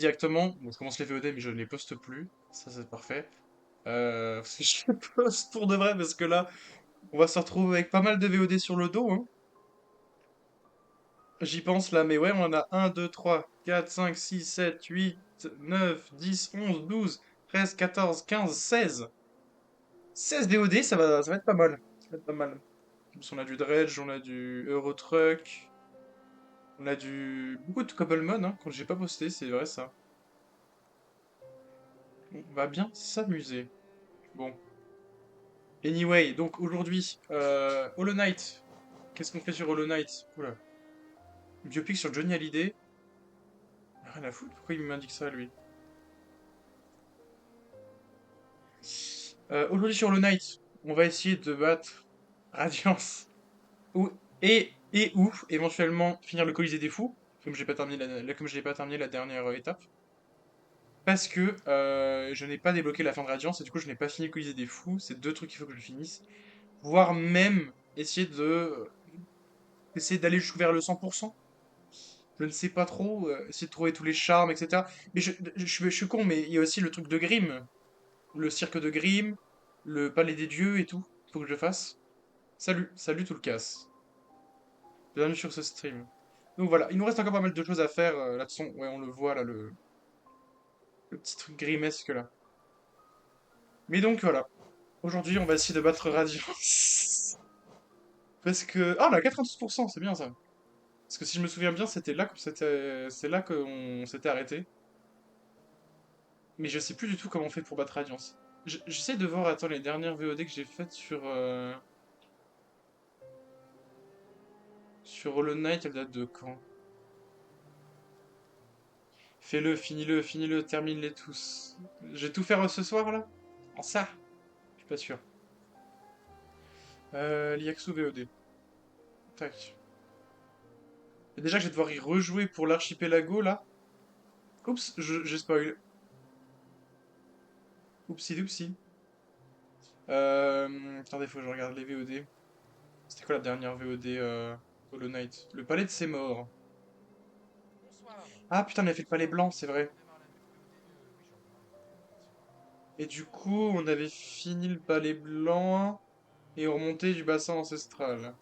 directement. Bon, je commence les VOD, mais je ne les poste plus. Ça, c'est parfait. Parce que je les poste pour de vrai, parce que là, on va se retrouver avec pas mal de VOD sur le dos, hein. J'y pense là, mais ouais, on en a 1, 2, 3, 4, 5, 6, 7, 8, 9, 10, 11, 12, 13, 14, 15, 16. 16 VOD, ça va être pas mal. Ça va être pas mal. En plus, on a du Dredge, on a du Eurotruck, on a beaucoup de Couple Mode, hein, quand j'ai pas posté, c'est vrai ça. On va bien s'amuser. Bon. Anyway, donc aujourd'hui, Hollow Knight. Qu'est-ce qu'on fait sur Hollow Knight? Oula. Biopic sur Johnny Hallyday. Rien à foutre, pourquoi il m'indique ça, lui? Aujourd'hui sur Hollow Knight, on va essayer de battre Radiance. Ou, et ou, éventuellement, finir le Colisée des Fous, comme j'ai pas terminé comme je n'ai pas terminé la dernière étape. Parce que je n'ai pas débloqué la fin de Radiance, et du coup je n'ai pas fini le Colisée des Fous. C'est deux trucs qu'il faut que je finisse. Voire même essayer essayer d'aller vers le 100%. Je ne sais pas trop, essayer de trouver tous les charmes, etc. Mais je suis con, mais il y a aussi le truc de Grimm, le cirque de Grimm, le palais des dieux et tout. Faut que je fasse. Salut, salut tout le casse. Bienvenue sur ce stream. Donc voilà, il nous reste encore pas mal de choses à faire. Là, de toute façon, ouais, on le voit là, le petit truc grimesque là. Mais donc voilà, aujourd'hui on va essayer de battre Radiance. Parce que. Ah, on a 92%, c'est bien ça. Parce que si je me souviens bien, c'est là qu'on s'était arrêté. Mais je sais plus du tout comment on fait pour battre Radiance. J'essaie de voir, attends, les dernières VOD que j'ai faites sur Hollow Knight, elles datent de quand? Fais-le, finis-le, termine-les tous. Je vais tout faire ce soir là? En ça? Je suis pas sûr. Liaxu VOD. Tac. Et déjà que je vais devoir y rejouer pour l'archipelago là. Oups, j'ai spoil. Oupsi doupsi. Attendez, faut que je regarde les VOD. C'était quoi la dernière VOD Hollow Knight? Le palais de ses morts. Ah putain, on a fait le palais blanc, c'est vrai. Et du coup, on avait fini le palais blanc et on remontait du bassin ancestral.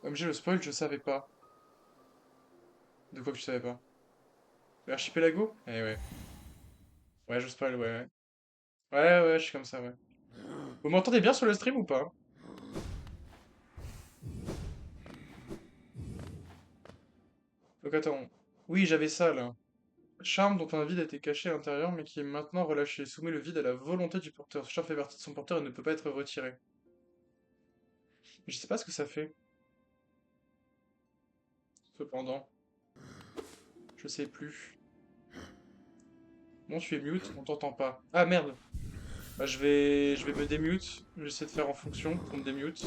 Comme j'ai le spoil, je savais pas. De quoi que je savais pas? L'archipelago? Eh ouais. Ouais, je spoil, ouais. Ouais, je suis comme ça, ouais. Vous m'entendez bien sur le stream ou pas? Donc attends. Oui, j'avais ça là. Charme dont un vide a été caché à l'intérieur mais qui est maintenant relâché. Soumet le vide à la volonté du porteur. Ce charme fait partie de son porteur et ne peut pas être retiré. Je sais pas ce que ça fait. Cependant, je sais plus. Bon, tu es mute, on t'entend pas. Ah merde. Bah, je vais me démute. Je vais essayer de faire en fonction pour me démute.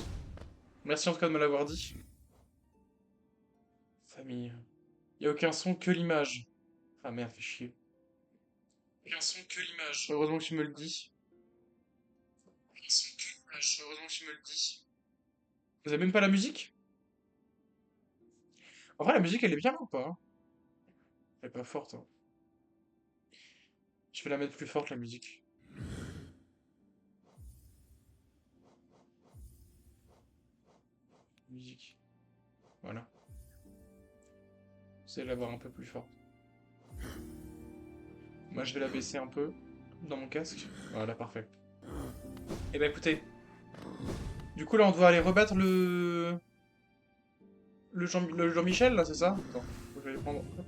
Merci en tout cas de me l'avoir dit. Famille. Y a aucun son que l'image. Ah merde, fais chier. Aucun son que l'image. Heureusement que tu me le dis. Aucun son que l'image. Heureusement que tu me le dis. Vous avez même pas la musique? En vrai, la musique elle est bien ou pas, hein? Elle est pas forte, hein. Je vais la mettre plus forte la musique. Musique. Voilà. Vous allez l'avoir un peu plus forte. Moi je vais la baisser un peu dans mon casque. Voilà, parfait. Eh ben écoutez, du coup là on doit aller rebattre le Jean-Michel là, c'est ça? Attends, faut que je vais prendre. Hop.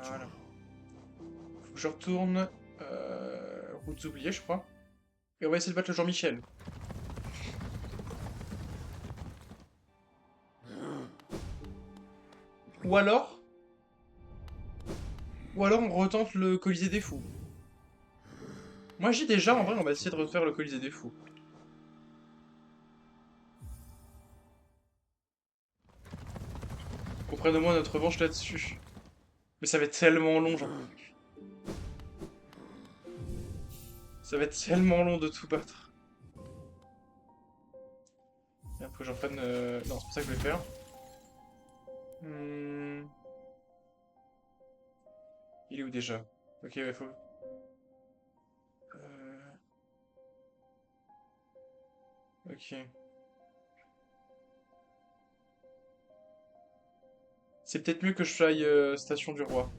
Voilà. Faut que je retourne routes oubliées, je crois. Et on va essayer de battre le Jean-Michel. Ou alors, ou alors on retente le Colisée des Fous. Moi j'ai déjà, en vrai, on va essayer de refaire le Colisée des Fous. Qu'on prenne au moins notre revanche là-dessus. Mais ça va être tellement long, j'en peux plus. Ça va être tellement long de tout battre. Et après j'en prenne... Non, c'est pas ça que je vais faire. Hmm. Il est où déjà? Ok, ouais, faut... Euh, ok. C'est peut-être mieux que je faille Station du Roi.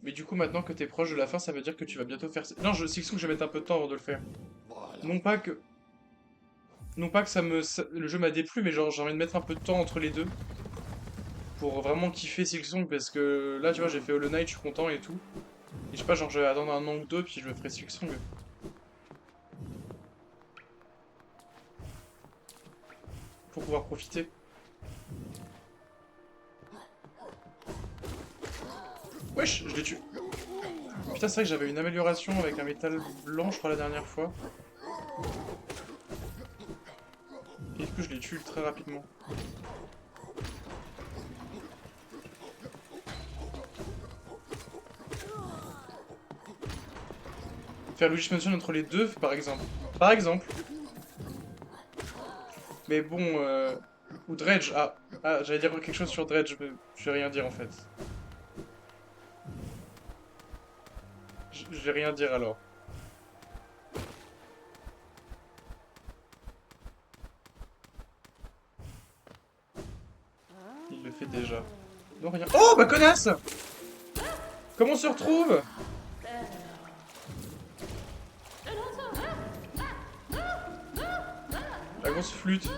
Mais du coup, maintenant que t'es proche de la fin, ça veut dire que tu vas bientôt faire... Non, c'est que je vais mettre un peu de temps avant de le faire. Voilà. Non pas que... Non pas que le jeu m'a déplu, mais genre j'ai envie de mettre un peu de temps entre les deux. Pour vraiment kiffer Silksong, parce que là, tu vois, j'ai fait Hollow Knight, je suis content et tout. Et je sais pas, genre je vais attendre un an ou deux, puis je me ferai Silksong. Pour pouvoir profiter. Wesh, je l'ai tué. Putain, c'est vrai que j'avais une amélioration avec un métal blanc, je crois, la dernière fois. Et du coup, je l'ai tué très rapidement. Faire Luigi's Mansion entre les deux, par exemple. Par exemple. Mais bon, ou Dredge. Ah, j'allais dire quelque chose sur Dredge, mais je vais rien dire en fait. Je vais rien dire alors. Il le fait déjà. Non, rien. Oh, bah connasse! Comment on se retrouve? La grosse flûte.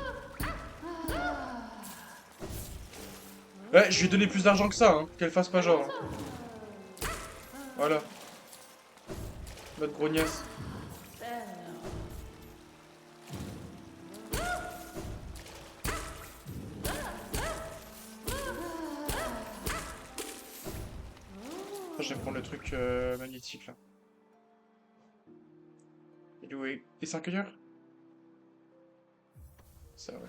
Ouais, je lui ai donné plus d'argent que ça, hein. Qu'elle fasse pas genre, hein. Voilà. Notre grognasse. Ah, je vais prendre le truc magnétique là. Il est où? Et 5 heures? Ça, ouais.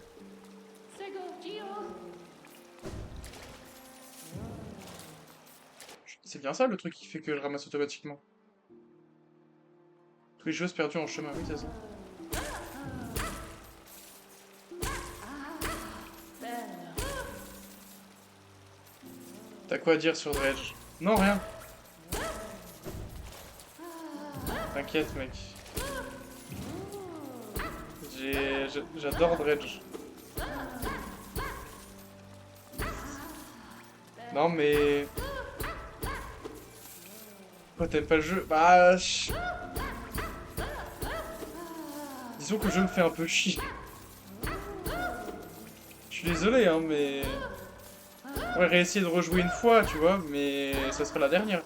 C'est bien ça le truc qui fait que je ramasse automatiquement. Tous les choses perdues en chemin, oui, c'est ça. T'as quoi à dire sur Dredge? Non, rien. T'inquiète, mec. J'adore Dredge. Non, mais... Pourquoi t'aimes pas le jeu? Bah... Disons que le jeu me fait un peu chier. Je suis désolé, hein, mais... On pourrait réessayer de rejouer une fois, tu vois, mais ça sera la dernière.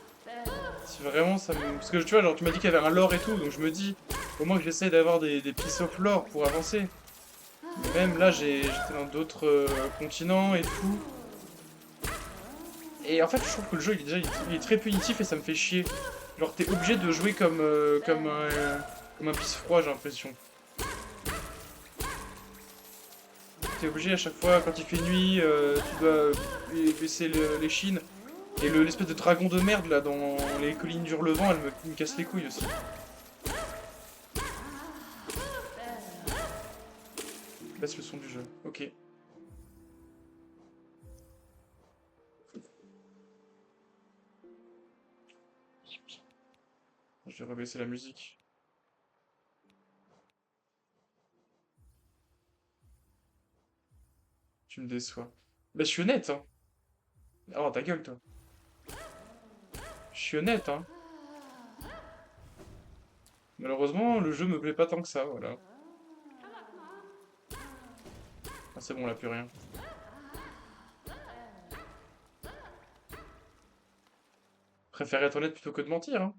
Si vraiment ça me... Parce que tu vois, genre tu m'as dit qu'il y avait un lore et tout, donc je me dis, au moins que j'essaye d'avoir des pieces of lore pour avancer. Mais même là, j'étais dans d'autres continents et tout. Et en fait, je trouve que le jeu, il est très punitif et ça me fait chier. Genre, t'es obligé de jouer comme un pisse froid, j'ai l'impression. T'es obligé à chaque fois, quand il fait nuit, tu dois baisser les chines. Et l'espèce de dragon de merde là dans les collines d'Hurlevent, elle me casse les couilles aussi. Baisse le son du jeu. Ok. Je vais rebaisser la musique. Tu me déçois. Bah, je suis honnête, hein. Oh, ta gueule, toi. Je suis honnête, hein. Malheureusement, le jeu me plaît pas tant que ça, voilà. Ah, c'est bon, là, plus rien. Préfère être honnête plutôt que de mentir, hein.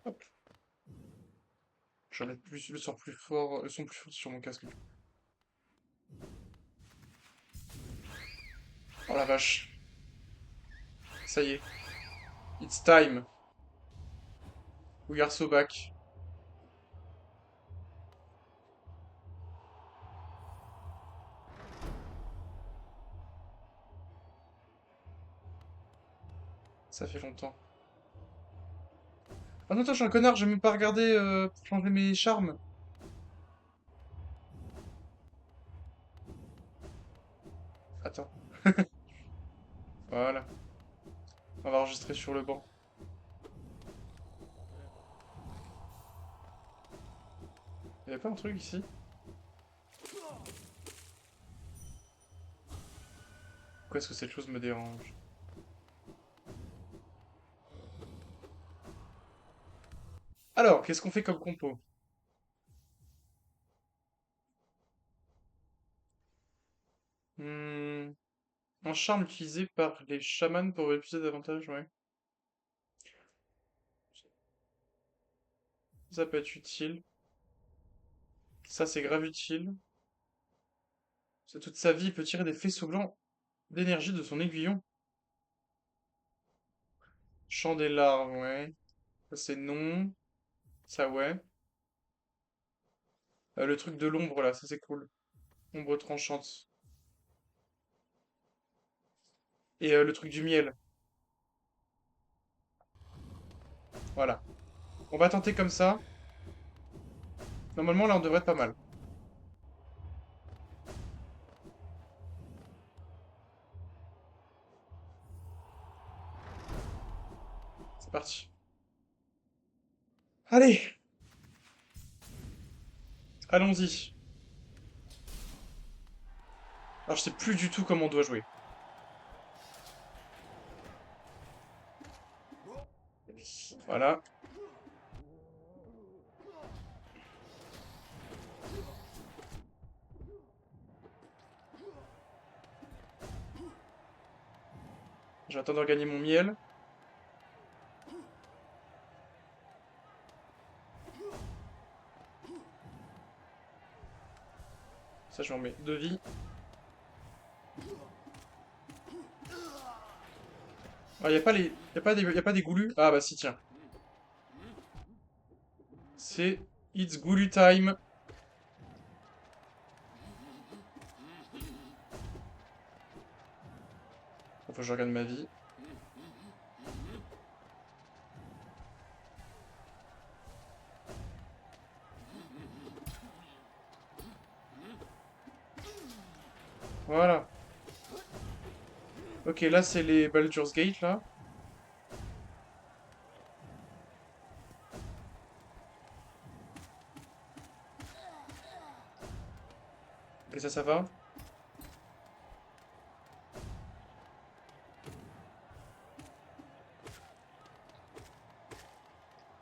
Hop. Je vais mettre le son plus fort, le son plus fort sur mon casque. Oh la vache. Ça y est. It's time. We are so back. Ça fait longtemps. Ah non, attends, je suis un connard, j'ai même pas regardé pour changer mes charmes. Attends, voilà. On va enregistrer sur le banc. Y'avait pas un truc ici? Pourquoi est-ce que cette chose me dérange? Alors, qu'est-ce qu'on fait comme compo? Hmm, un charme utilisé par les chamans pour réaliser davantage, ouais. Ça peut être utile. Ça, c'est grave utile. C'est toute sa vie, il peut tirer des faisceaux blancs d'énergie de son aiguillon. Chant des larves, ouais. Ça, c'est non. Ça, ouais. Le truc de l'ombre, là, ça, c'est cool. Ombre tranchante. Et le truc du miel. Voilà. On va tenter comme ça. Normalement, là, on devrait être pas mal. C'est parti. Allez, allons-y. Alors, je sais plus du tout comment on doit jouer. Voilà. Je vais attendre de gagner mon miel. Ça, je m'en mets deux vies. Ah, y a pas les... y a pas des goulus? Ah, bah si, tiens. C'est It's Goulu Time. Faut que je regarde ma vie. Voilà. Ok, là, c'est les Baldur's Gate, là. Ok, ça va.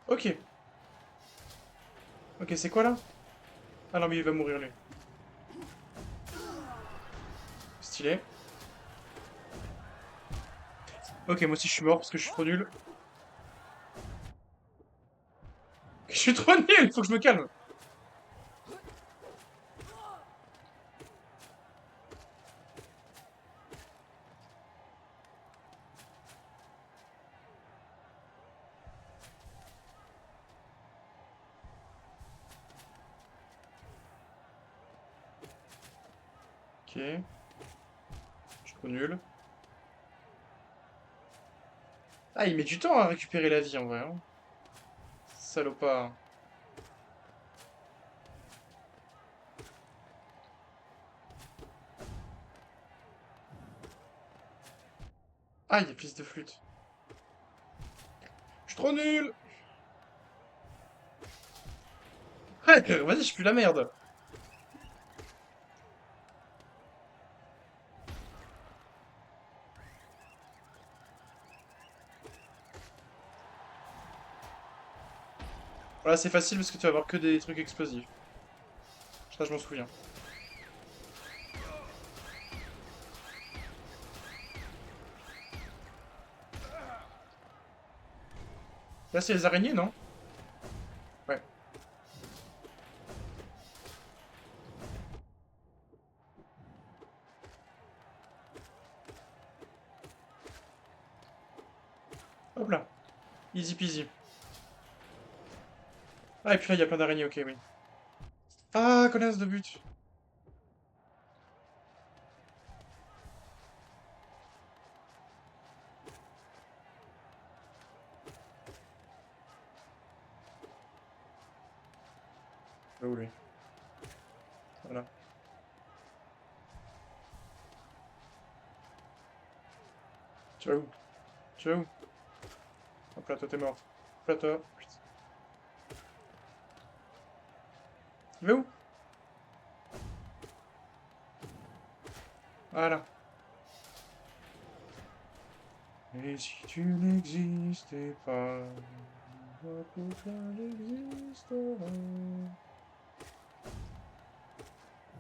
Ok. Ok, c'est quoi, là? Ah non, mais il va mourir, lui. Stylé. Ok, moi aussi, je suis mort parce que je suis trop nul. Je suis trop nul, il faut que je me calme. Ok, je suis trop nul. Ah, il met du temps à récupérer la vie, en vrai, hein. Salopard. Aïe, fils de flûte. Je suis trop nul. Ouais, vas-y, je pue la merde. Voilà, c'est facile parce que tu vas avoir que des trucs explosifs. Ça, je m'en souviens. Là, c'est les araignées, non? Ouais. Hop là. Easy peasy. Ah, et puis là, il y a plein d'araignées, ok, oui. Ah, connasse de but. Bah où lui? Voilà. Tu vas où? Tu vas où? Hop là, toi t'es mort. Hop là, toi. Il va où? Voilà. Et si tu n'existais pas, moi tout cela n'existerait.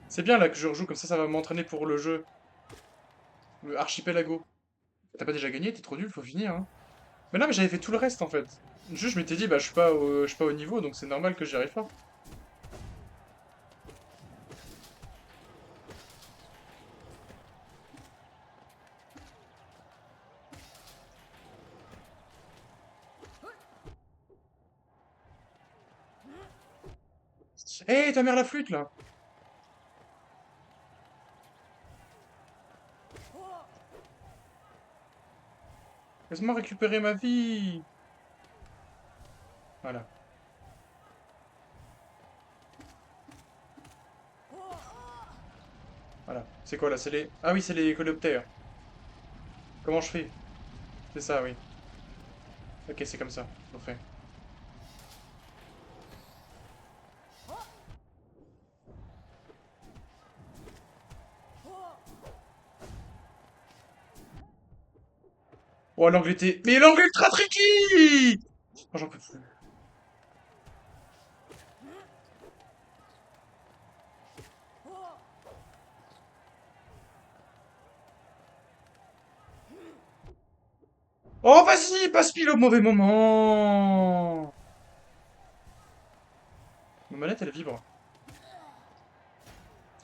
C'est bien là que je rejoue, comme ça va m'entraîner pour le jeu. Le Archipelago. T'as pas déjà gagné? T'es trop nul, faut finir, hein. Mais non, mais j'avais fait tout le reste en fait. Juste, je m'étais dit, bah je suis pas au niveau, donc c'est normal que j'y arrive pas. Hé, ta mère la flûte là! Laisse-moi récupérer ma vie! Voilà. Voilà. C'est quoi là? C'est les. Ah oui, c'est les coléoptères. Comment je fais? C'est ça, oui. Ok, c'est comme ça. On fait. Oh, l'angle était. Mais l'angle ultra tricky! Oh, j'en peux plus. Oh, vas-y, passe pile au mauvais moment! Ma manette, elle vibre.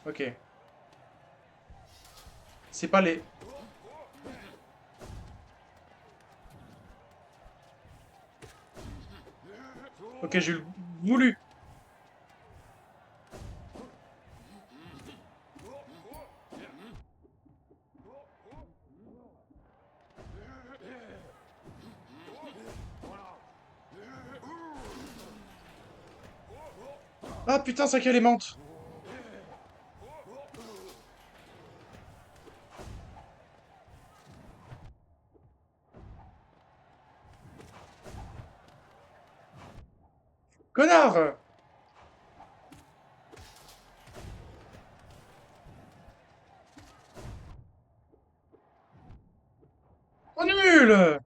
Ok. C'est pas les. Ok, j'ai voulu. Ah putain, ça qu'elle. Connard! Oh nul!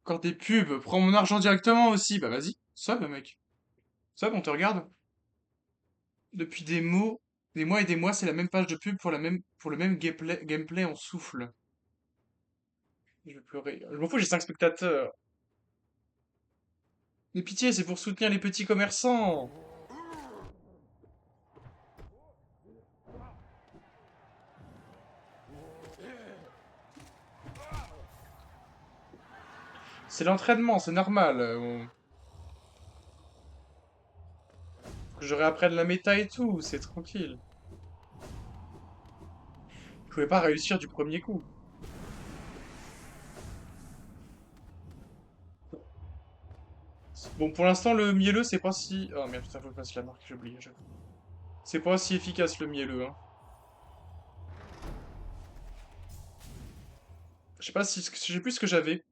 Encore des pubs, prends mon argent directement aussi. Bah vas-y, sub mec. Sub, on te regarde. Depuis des mois et des mois, c'est la même page de pub pour le même gameplay en souffle. Je vais pleurer. Je m'en fous, j'ai 5 spectateurs. Mais pitié, c'est pour soutenir les petits commerçants. C'est l'entraînement, c'est normal. Faut que je réapprenne la méta et tout, c'est tranquille. Je pouvais pas réussir du premier coup. Bon, pour l'instant, le mielleux, c'est pas si... Oh merde, putain, faut que je passe la marque, j'ai oublié. C'est pas si efficace, le mielleux, hein. Je sais pas si... Je sais plus ce que j'avais.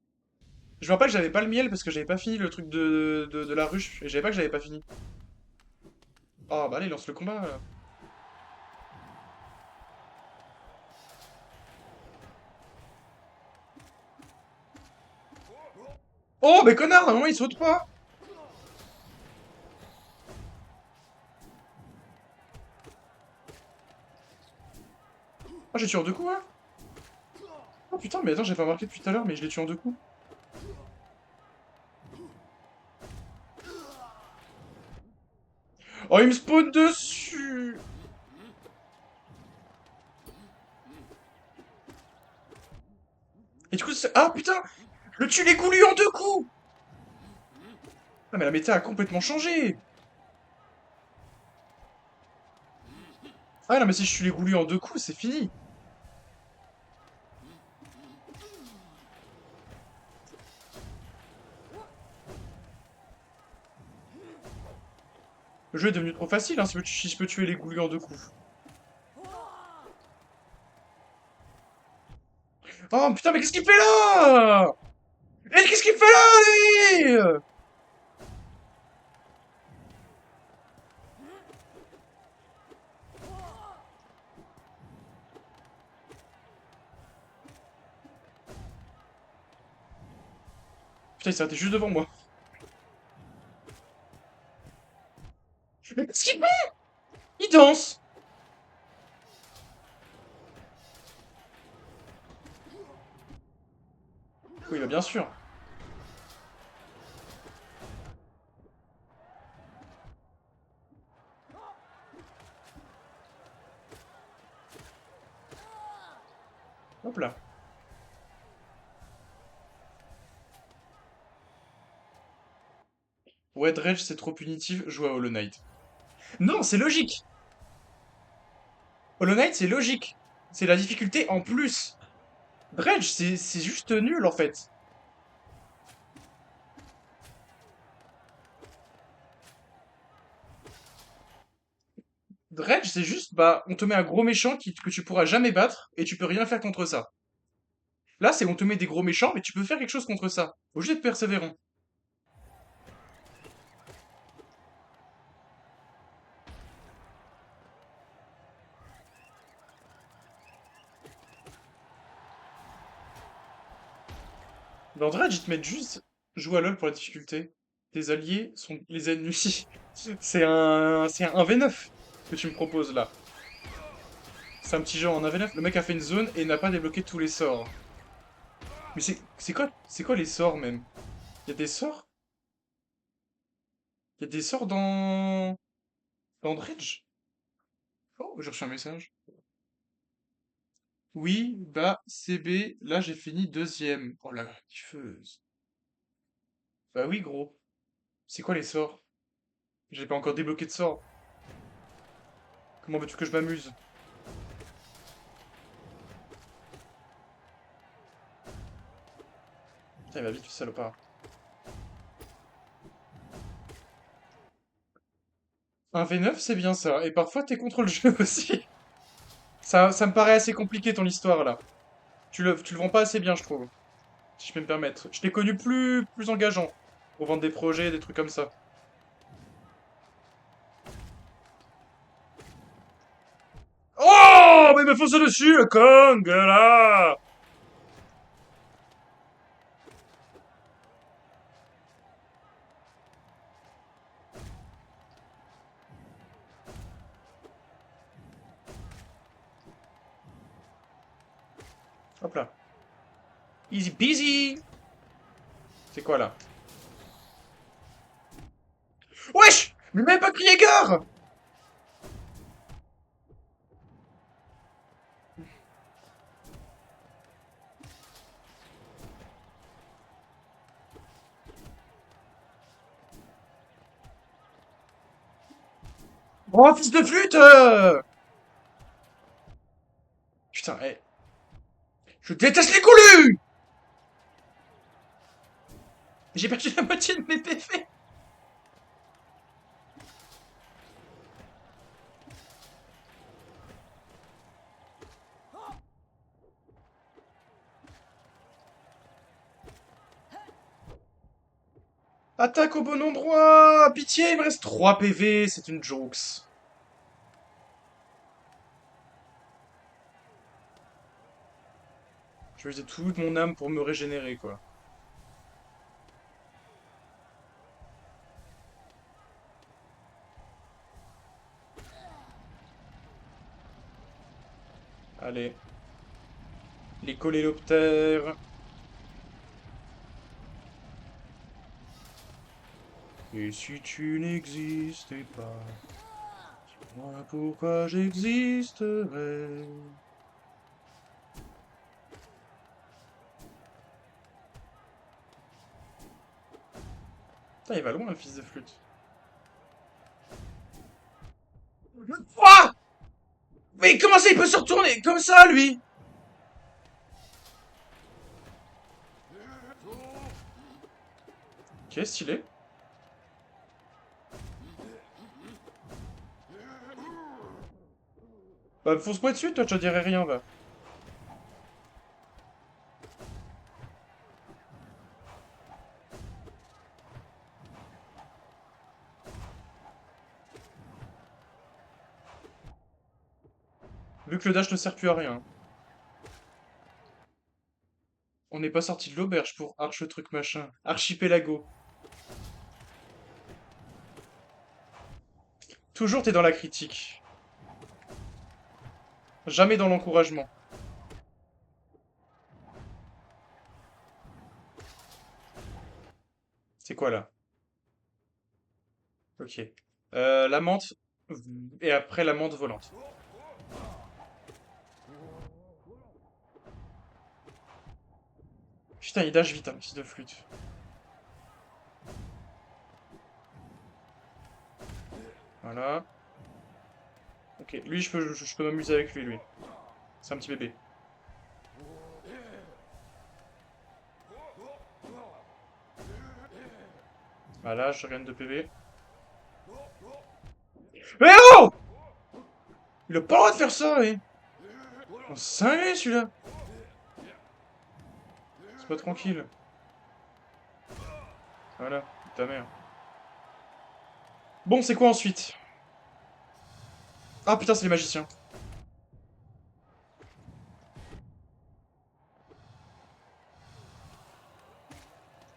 Je me rappelle que j'avais pas le miel parce que j'avais pas fini le truc de la ruche. Et j'avais pas que j'avais pas fini. Oh, bah allez, lance le combat, là. Oh, mais connard, normalement, il saute pas. Ah, j'ai tué en deux coups, hein. Oh putain, mais attends, j'ai pas marqué depuis tout à l'heure, mais je l'ai tué en deux coups. Oh, il me spawn dessus. Et du coup, c'est... Ah putain, je le tue les goulus en deux coups. Ah, mais la méta a complètement changé! Ah non, mais si je tue les goulus en deux coups, c'est fini! Le jeu est devenu trop facile, hein, si je peux tuer les goulus en deux coups. Oh putain, mais qu'est-ce qu'il fait là? Eh, qu'est-ce qu'il fait là, lui? Putain, il s'est arrêté juste devant moi. Mais qu'est-ce qu'il fait? Il danse! Oui, bah bien sûr. Hop là. Ouais, Dredge, c'est trop punitif, joue à Hollow Knight. Non, c'est logique! Hollow Knight, c'est logique. C'est la difficulté en plus. Dredge, c'est juste nul, en fait. Dredge, c'est juste, bah, on te met un gros méchant que tu pourras jamais battre, et tu peux rien faire contre ça. Là, c'est on te met des gros méchants, mais tu peux faire quelque chose contre ça. Faut juste être persévérant. Dans Dredge, ils te mettent juste joue à LoL pour la difficulté. Tes alliés sont les ennemis. C'est un 1v9 que tu me proposes là. C'est un petit jeu en 1v9. Le mec a fait une zone et n'a pas débloqué tous les sorts. Mais c'est quoi les sorts même? Il y a des sorts? Il y a des sorts dans Dredge? Oh, j'ai reçu un message. Oui, bah, CB, là j'ai fini deuxième. Oh la kiffeuse. Bah oui, gros. C'est quoi les sorts? J'ai pas encore débloqué de sorts. Comment veux-tu que je m'amuse? Putain, il va vite, ce salopard. Un V9, c'est bien ça. Et parfois, t'es contre le jeu aussi. Ça me paraît assez compliqué, ton histoire, là. Tu le vends pas assez bien, je trouve. Si je peux me permettre. Je t'ai connu plus engageant. Pour vendre des projets, des trucs comme ça. Oh, mais il me fonce dessus, le Kong, là! Hop là. Easy peasy! C'est quoi, là? Wesh! Mais même pas Krieger! Oh, fils de flûte! Putain, eh. Je déteste les coulus! J'ai perdu la moitié de mes PV! Attaque au bon endroit! Pitié, il me reste 3 PV, c'est une jokes. Je vais user toute mon âme pour me régénérer, quoi. Allez. Les coléloptères. Et si tu n'existais pas, dis-moi pourquoi j'existerais. Putain, il va loin, le fils de flûte. Quoi? Mais comment ça, il peut se retourner comme ça, lui? Ok, stylé. Bah, fonce-moi dessus, toi, je te dirais rien, va. Vu que le dash ne sert plus à rien. On n'est pas sorti de l'auberge pour arche truc machin. Archipelago. Toujours t'es dans la critique. Jamais dans l'encouragement. C'est quoi là? Ok. La menthe. Et après la menthe volante. Putain, il dash vite, hein, fils de flûte. Voilà. Ok, lui, je peux m'amuser avec lui, lui. C'est un petit bébé. Voilà, je regagne de PV. Mais oh! Il a pas le droit de faire ça, oui! On cinglé, celui-là! C'est pas tranquille. Voilà, ta mère. Bon, c'est quoi ensuite? Ah putain, c'est les magiciens.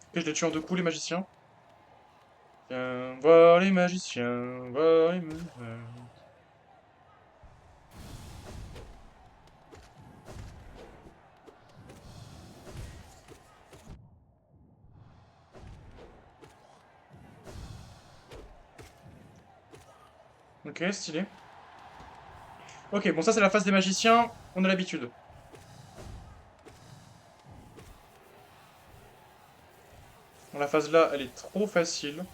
Ok, je les tue en deux coups, les magiciens. Viens voir les magiciens, voir les magiciens. Ok, stylé. Ok, bon, ça c'est la phase des magiciens. On a l'habitude. Bon, la phase là, elle est trop facile.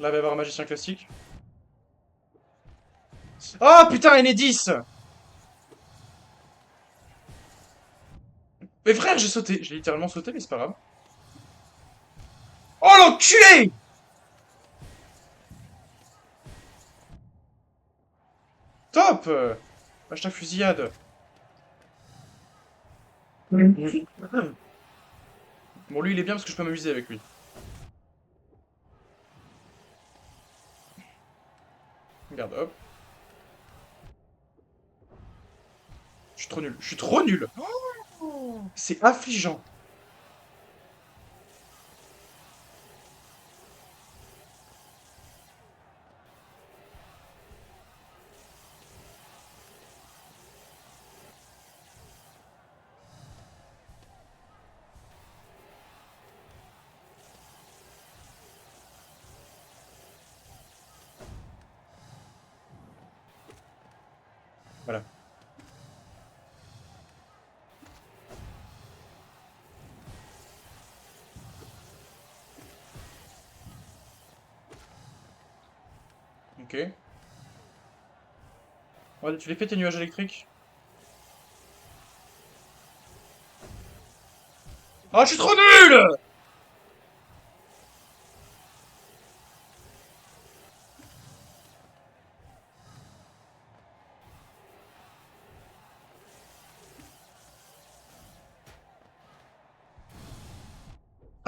Là, il va y avoir un magicien classique. Oh putain, Enedis! Mais frère, j'ai sauté. J'ai littéralement sauté, mais c'est pas grave. Oh l'enculé! Top! Hashtag fusillade. Bon, lui, il est bien parce que je peux m'amuser avec lui. Regarde, hop. Je suis trop nul. Je suis trop nul! C'est affligeant. Voilà. Ok. Ouais, tu les fais tes nuages électriques? Ah, je suis trop nul!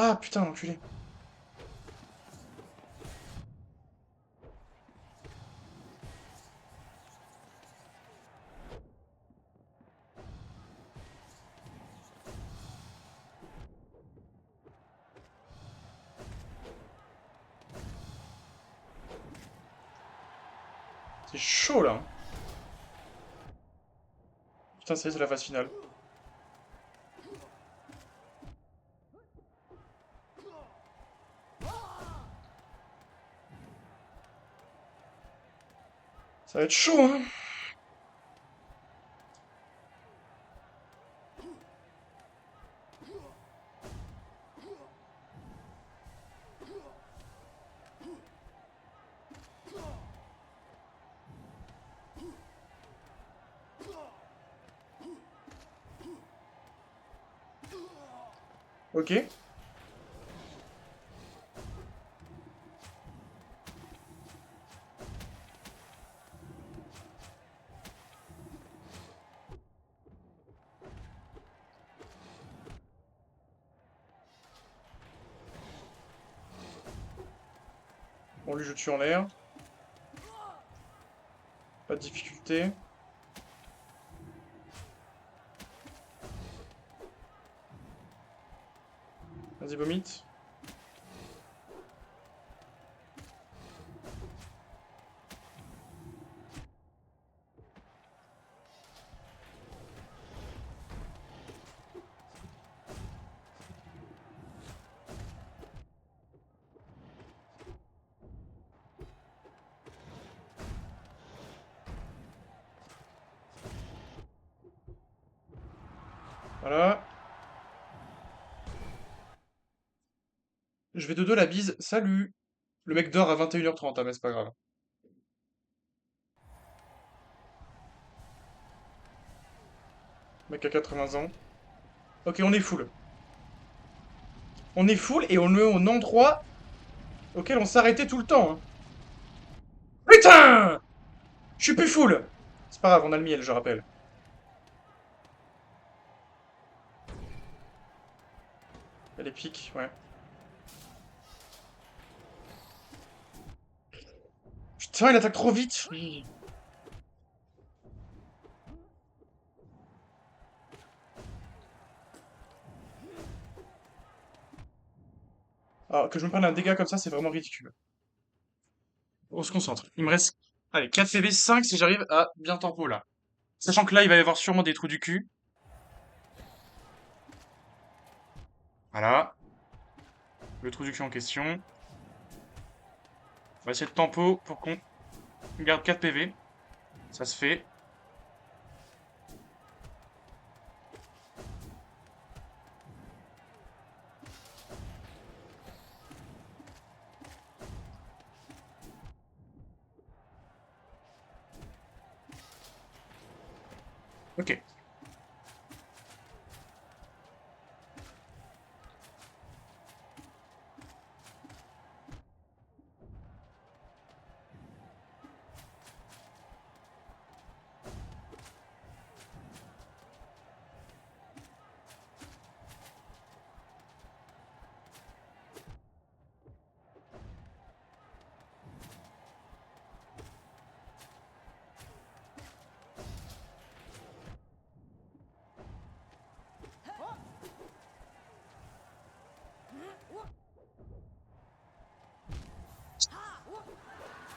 Ah, putain, l'enculé. C'est chaud, là, hein. Putain, c'est la phase finale. Ça va être chaud, hein. Ok. Bon, lui, je tue en l'air. Pas de difficulté. Vas-y, vomite. Voilà. Je vais de dos la bise. Salut. Le mec dort à 21h30, hein, mais c'est pas grave. Mec à 80 ans. Ok, on est full. On est full et on est au endroit auquel on s'arrêtait tout le temps, hein. Putain! Je suis plus full! C'est pas grave, on a le miel, je rappelle. Elle est pique, ouais. Putain, il attaque trop vite! Alors, que je me prenne un dégât comme ça, c'est vraiment ridicule. On se concentre. Il me reste, allez, 4 PV, 5 si j'arrive à bien tempo là. Sachant que là, il va y avoir sûrement des trous du cul. Voilà, le trou du cul en question. On va essayer de tempo pour qu'on garde 4 PV. Ça se fait. Ok.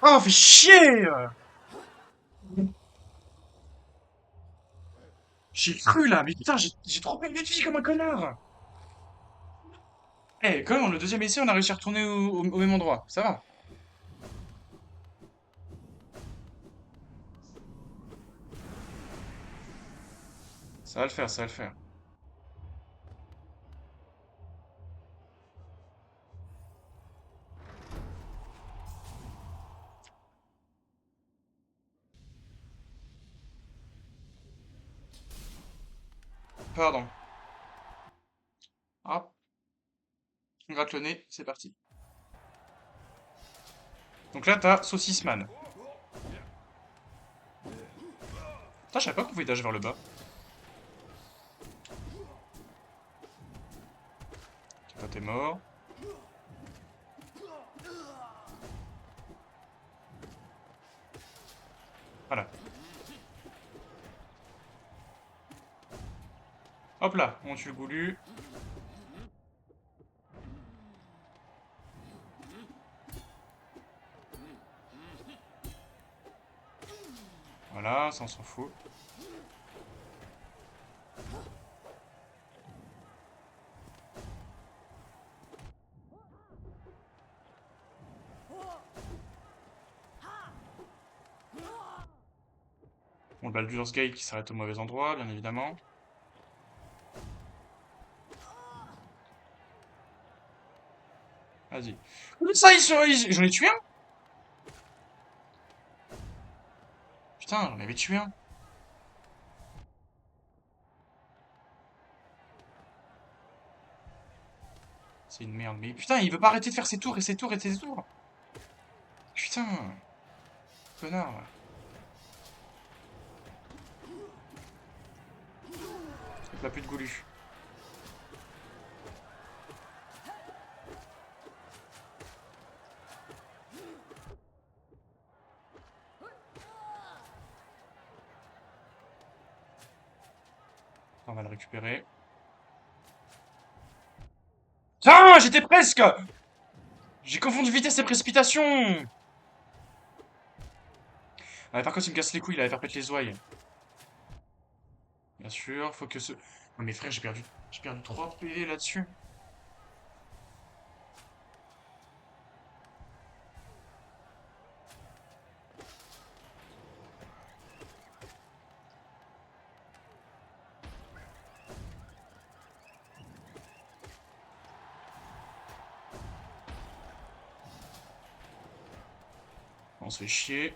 Oh, fait chier! J'ai cru là, mais putain, j'ai trop perdu de vie comme un connard! Eh, quand même, le deuxième essai, on a réussi à retourner au même endroit. Ça va. Ça va le faire, ça va le faire. Pardon. Hop, on gratte le nez, c'est parti. Donc là, t'as Saucisse-Man. Putain, je savais pas qu'on pouvait dash vers le bas. Toi, t'es mort. Voilà. Hop là, on tue le goulu. Voilà, ça on s'en fout. On le Baldur's Gate qui s'arrête au mauvais endroit, bien évidemment. Vas-y. Comment ça, j'en ai tué un? Putain, j'en avais tué un. C'est une merde. Mais putain, il veut pas arrêter de faire ses tours et ses tours et ses tours. Putain. Connard, là. Il a plus de goulu. On va le récupérer. Tiens, j'étais presque. J'ai confondu vitesse et précipitation. Ah, par contre, il me casse les couilles, il avait faire pète les ouailles. Bien sûr, faut que ce... Non mais frère, j'ai perdu 3 PV là-dessus. On se fait chier.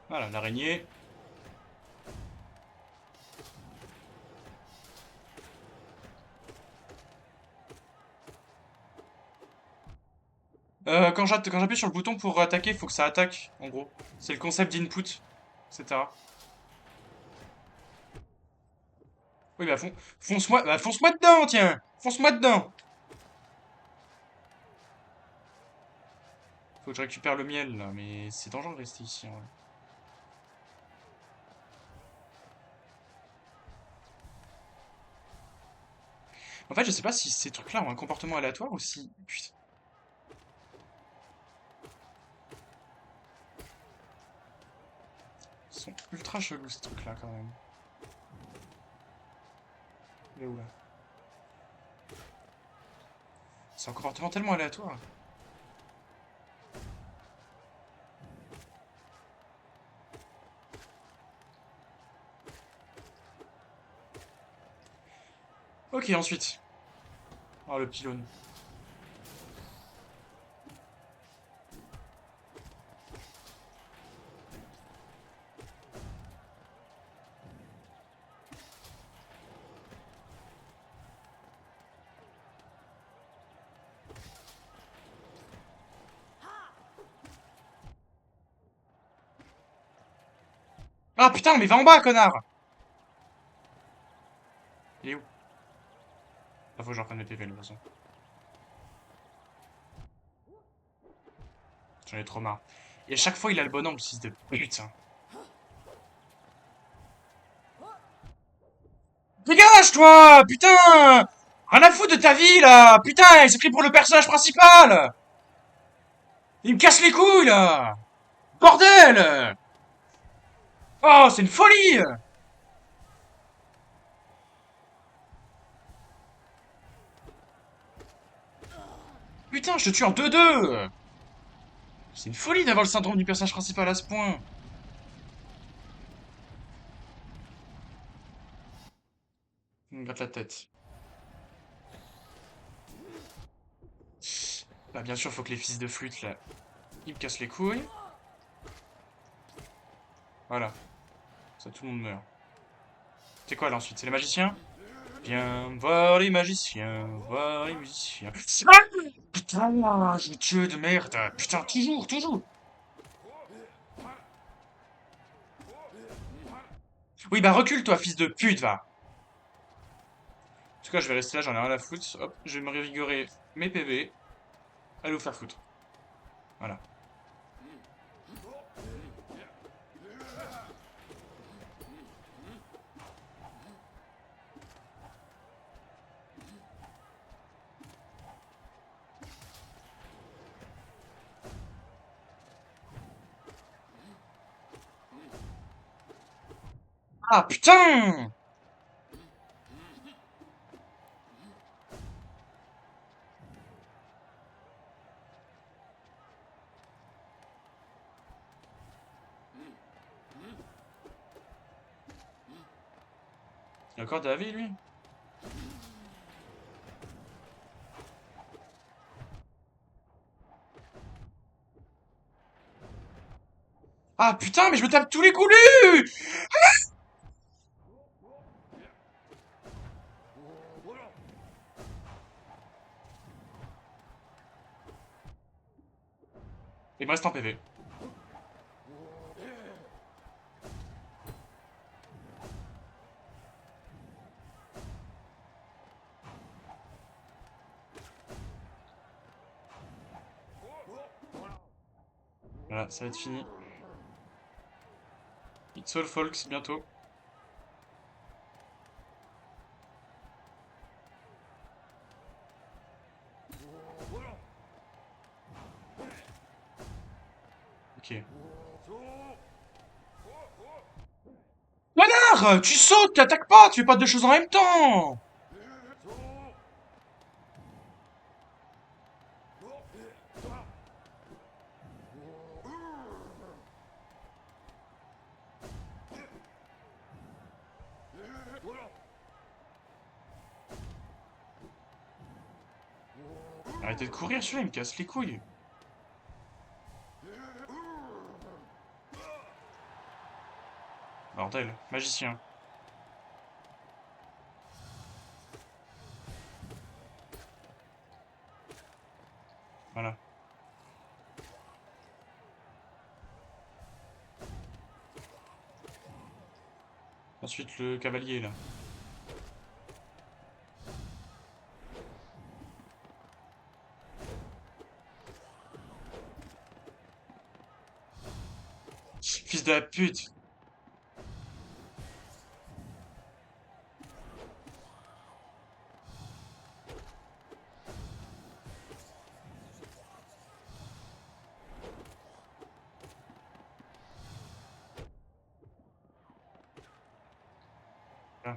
Voilà, l'araignée. Quand j'appuie sur le bouton pour attaquer, il faut que ça attaque, en gros. C'est le concept d'input, etc. Oui, bah fonce-moi dedans, tiens! Fonce-moi dedans! Faut que je récupère le miel, là, mais c'est dangereux de rester ici, en vrai. En fait, je sais pas si ces trucs-là ont un comportement aléatoire ou si... Putain. Ils sont ultra chelous, ces trucs-là, quand même. Il est où, là? C'est un comportement tellement aléatoire. Ok, ensuite. Oh, le pylône. Ah, putain, mais va en bas, connard! Il est où? Ah, faut que j'en prenne mes PV, de toute façon. J'en ai trop marre. Et à chaque fois, il a le bon angle, fils de putain. Dégage, toi! Putain! Rien à foutre de ta vie, là! Putain, il s'est pris pour le personnage principal! Il me casse les couilles, là! Bordel! Oh, c'est une folie! Putain, je te tue en 2-2! C'est une folie d'avoir le syndrome du personnage principal à ce point. Il me gratte la tête. Bah, bien sûr, faut que les fils de flûte, là, ils me cassent les couilles. Voilà. Ça, tout le monde meurt. C'est quoi, là, ensuite? C'est les magiciens? Viens voir les magiciens, voir les musiciens. Ah, putain, j'ai tué de merde. Putain, toujours, toujours. Oui, bah recule, toi, fils de pute, va. En tout cas, je vais rester là, j'en ai rien à foutre. Hop, je vais me revigorer mes PV. Allez vous faire foutre. Voilà. Ah, putain! Il y a encore David, lui? Ah putain, mais je me tape tous les goulus! Il me reste un PV. Voilà, ça va être fini. It's all folks, bientôt. Ok. Connard! Tu sautes, tu attaques pas, tu fais pas deux choses en même temps! Arrêtez de courir, celui-là, il me casse les couilles. Bordel, magicien. Voilà. Ensuite, le cavalier, là. Fils de la pute! Là.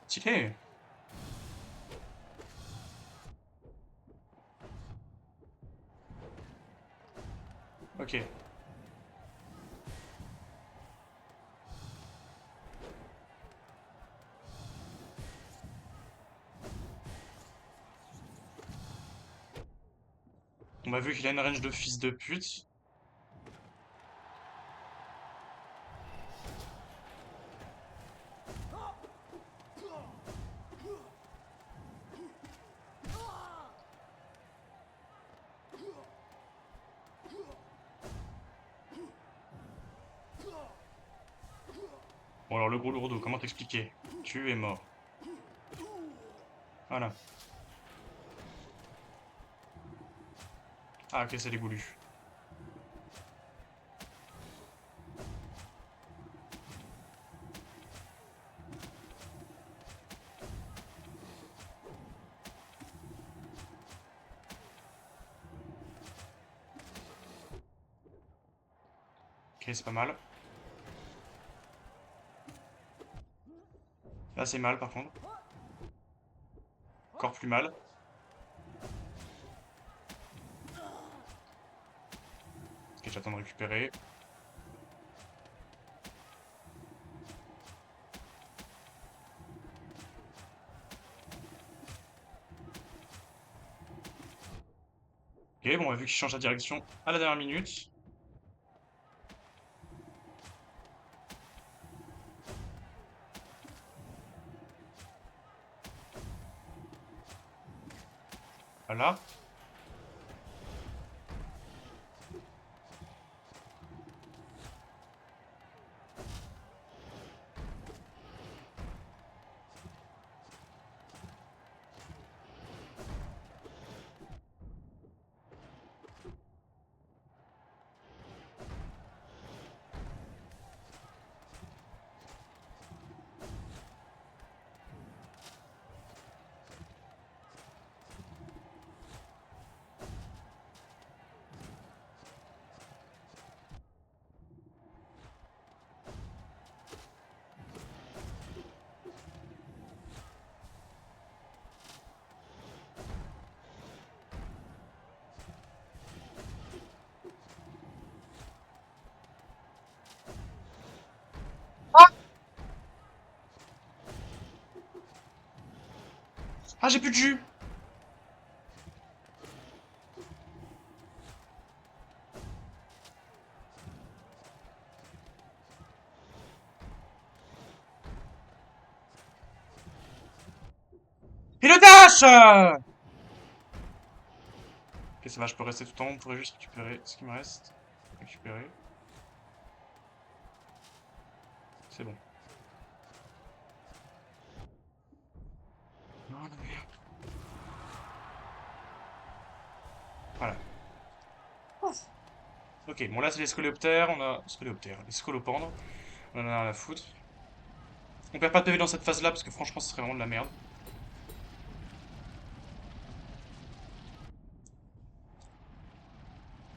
Stylé! Ok. On m'a vu qu'il a une range de fils de pute. Bon alors le gros lourdeau, comment t'expliquer? Tu es mort. Voilà. Ah ok, c'est les goulus. Ok, c'est pas mal. Là c'est mal par contre. Encore plus mal. Ok, j'attends de récupérer. Ok, bon, on a vu qu'il change la direction à la dernière minute. Voilà. Ah, j'ai plus de jus! Et le dash! Ok, ça va, je peux rester tout le temps. On pourrait juste récupérer ce qui me reste. Récupérer. C'est bon. Non, la merde. Voilà. Ok, bon là c'est les scoléoptères, on a... Scoléoptères, les scolopendres. On en a rien à foutre. On perd pas de PV dans cette phase-là parce que franchement ce serait vraiment de la merde.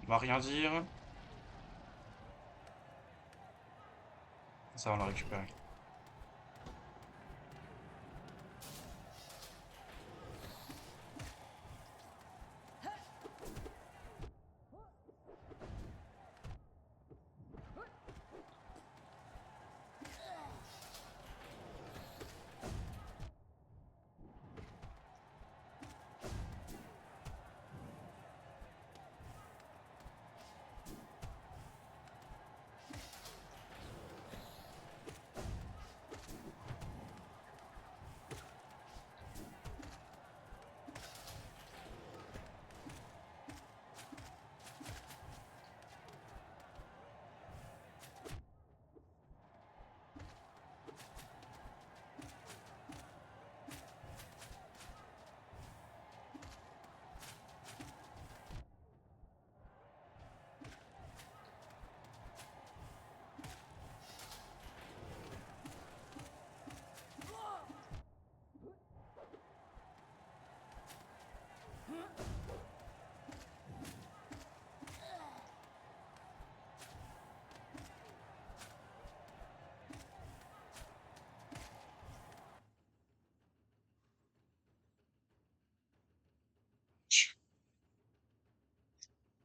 On va rien dire. Ça va, on l'a récupéré.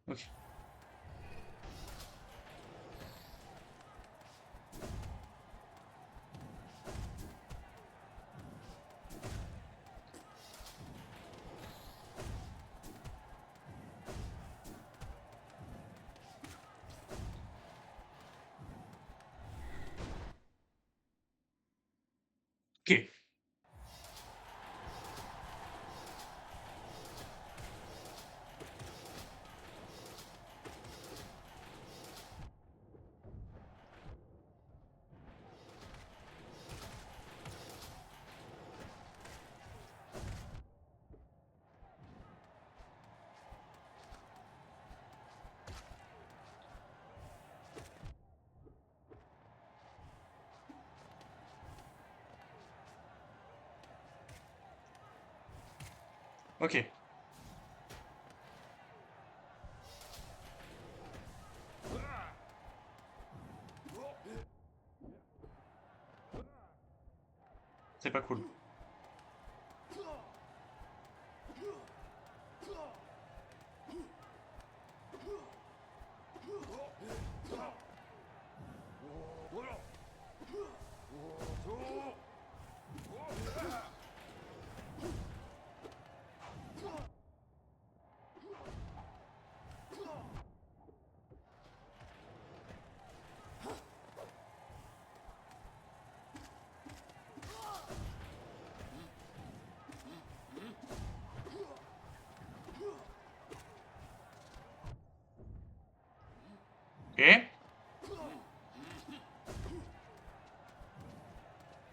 Ok. Ok. Ok. C'est pas cool. Ok.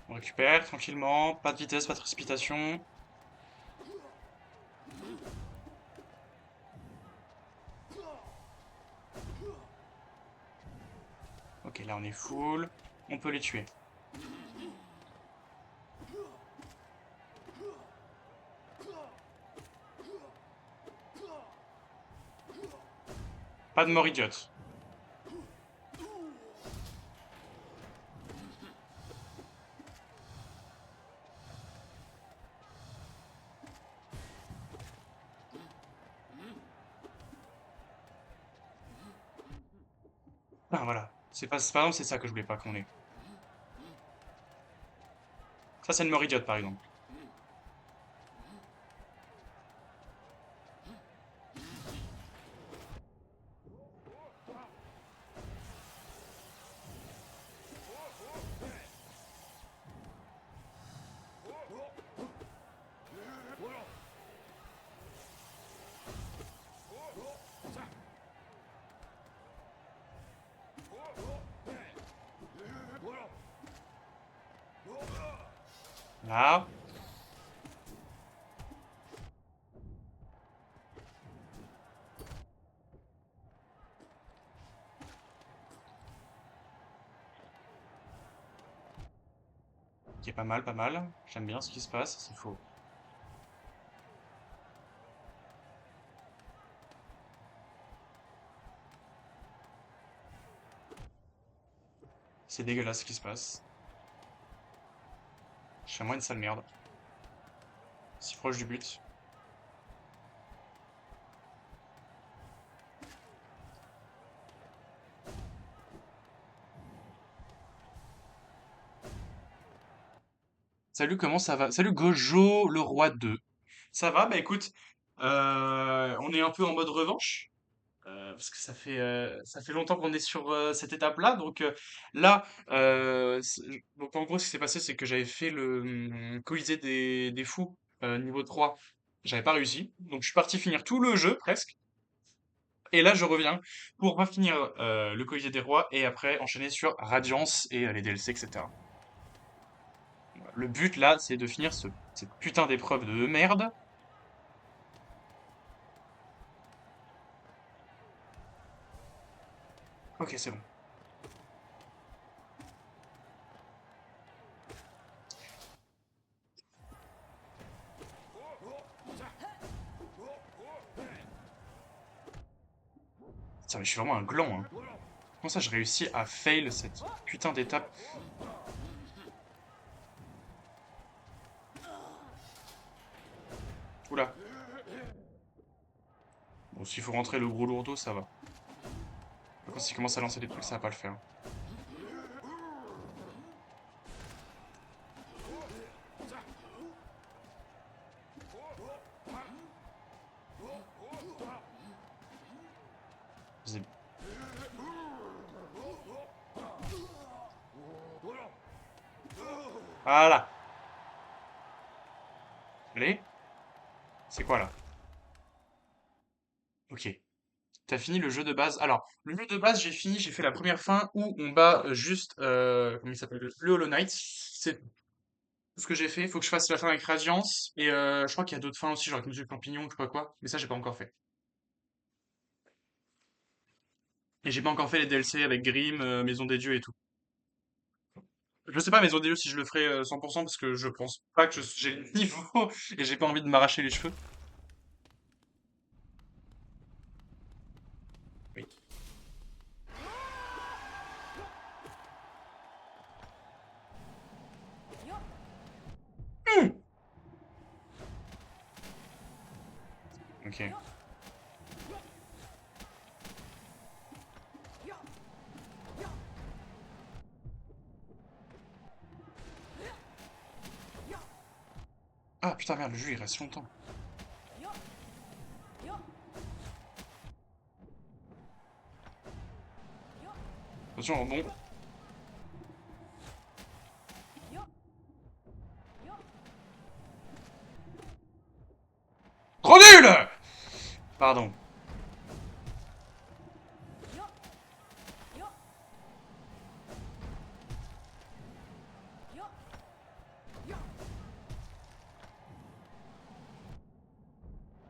On récupère tranquillement. Pas de vitesse, pas de précipitation. Ok, là on est full. On peut les tuer. Pas de mort idiote. Ah, voilà. C'est pas, par exemple, c'est ça que je voulais pas qu'on ait. Ça, c'est une mort idiote, par exemple. Là. Qui est pas mal, pas mal. J'aime bien ce qui se passe, c'est faux. C'est dégueulasse ce qui se passe. Je fais moi une sale merde. Si proche du but. Salut, comment ça va? Salut Gojo, le roi 2. Ça va? Bah écoute, on est un peu en mode revanche. Parce que ça fait longtemps qu'on est sur cette étape-là. Donc là, donc en gros, ce qui s'est passé, c'est que j'avais fait le Colisée des Fous niveau 3. J'avais pas réussi. Donc je suis parti finir tout le jeu presque. Et là, je reviens pour pas finir le Colisée des Rois et après enchaîner sur Radiance et les DLC, etc. Voilà. Le but là, c'est de finir cette putain d'épreuve de merde. Ok, c'est bon. Putain, mais je suis vraiment un gland, hein. Comment ça, je réussis à fail cette putain d'étape? Oula. Bon, s'il faut rentrer le gros lourdeau, ça va. Par contre, s'il commence à lancer des trucs, ça va pas le faire. Vas-y. Voilà. Allez. C'est quoi là? Ok. T'as fini le jeu de base. Alors, le jeu de base, j'ai fini, j'ai fait la première fin où on bat juste, comment il s'appelle? Le Hollow Knight. C'est tout ce que j'ai fait. Faut que je fasse la fin avec Radiance. Et je crois qu'il y a d'autres fins aussi, genre avec Monsieur Champignon, je sais pas quoi. Mais ça, j'ai pas encore fait. Et j'ai pas encore fait les DLC avec Grimm, Maison des Dieux et tout. Je sais pas, Maison des Dieux, si je le ferai 100% parce que je pense pas que j'ai le niveau et j'ai pas envie de m'arracher les cheveux. Oui. Hmm. Ok. Ah putain, merde, le jeu il reste longtemps. Attention, bon. Trop nul! Pardon.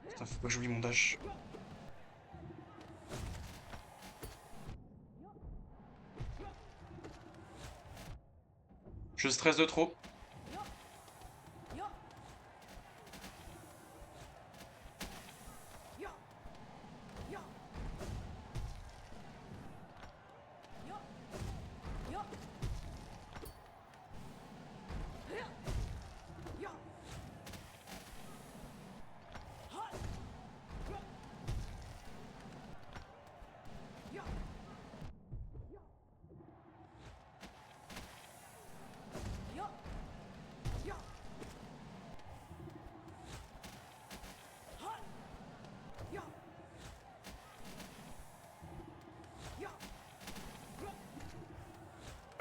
Putain, faut pas que j'oublie mon dash. Je stresse de trop.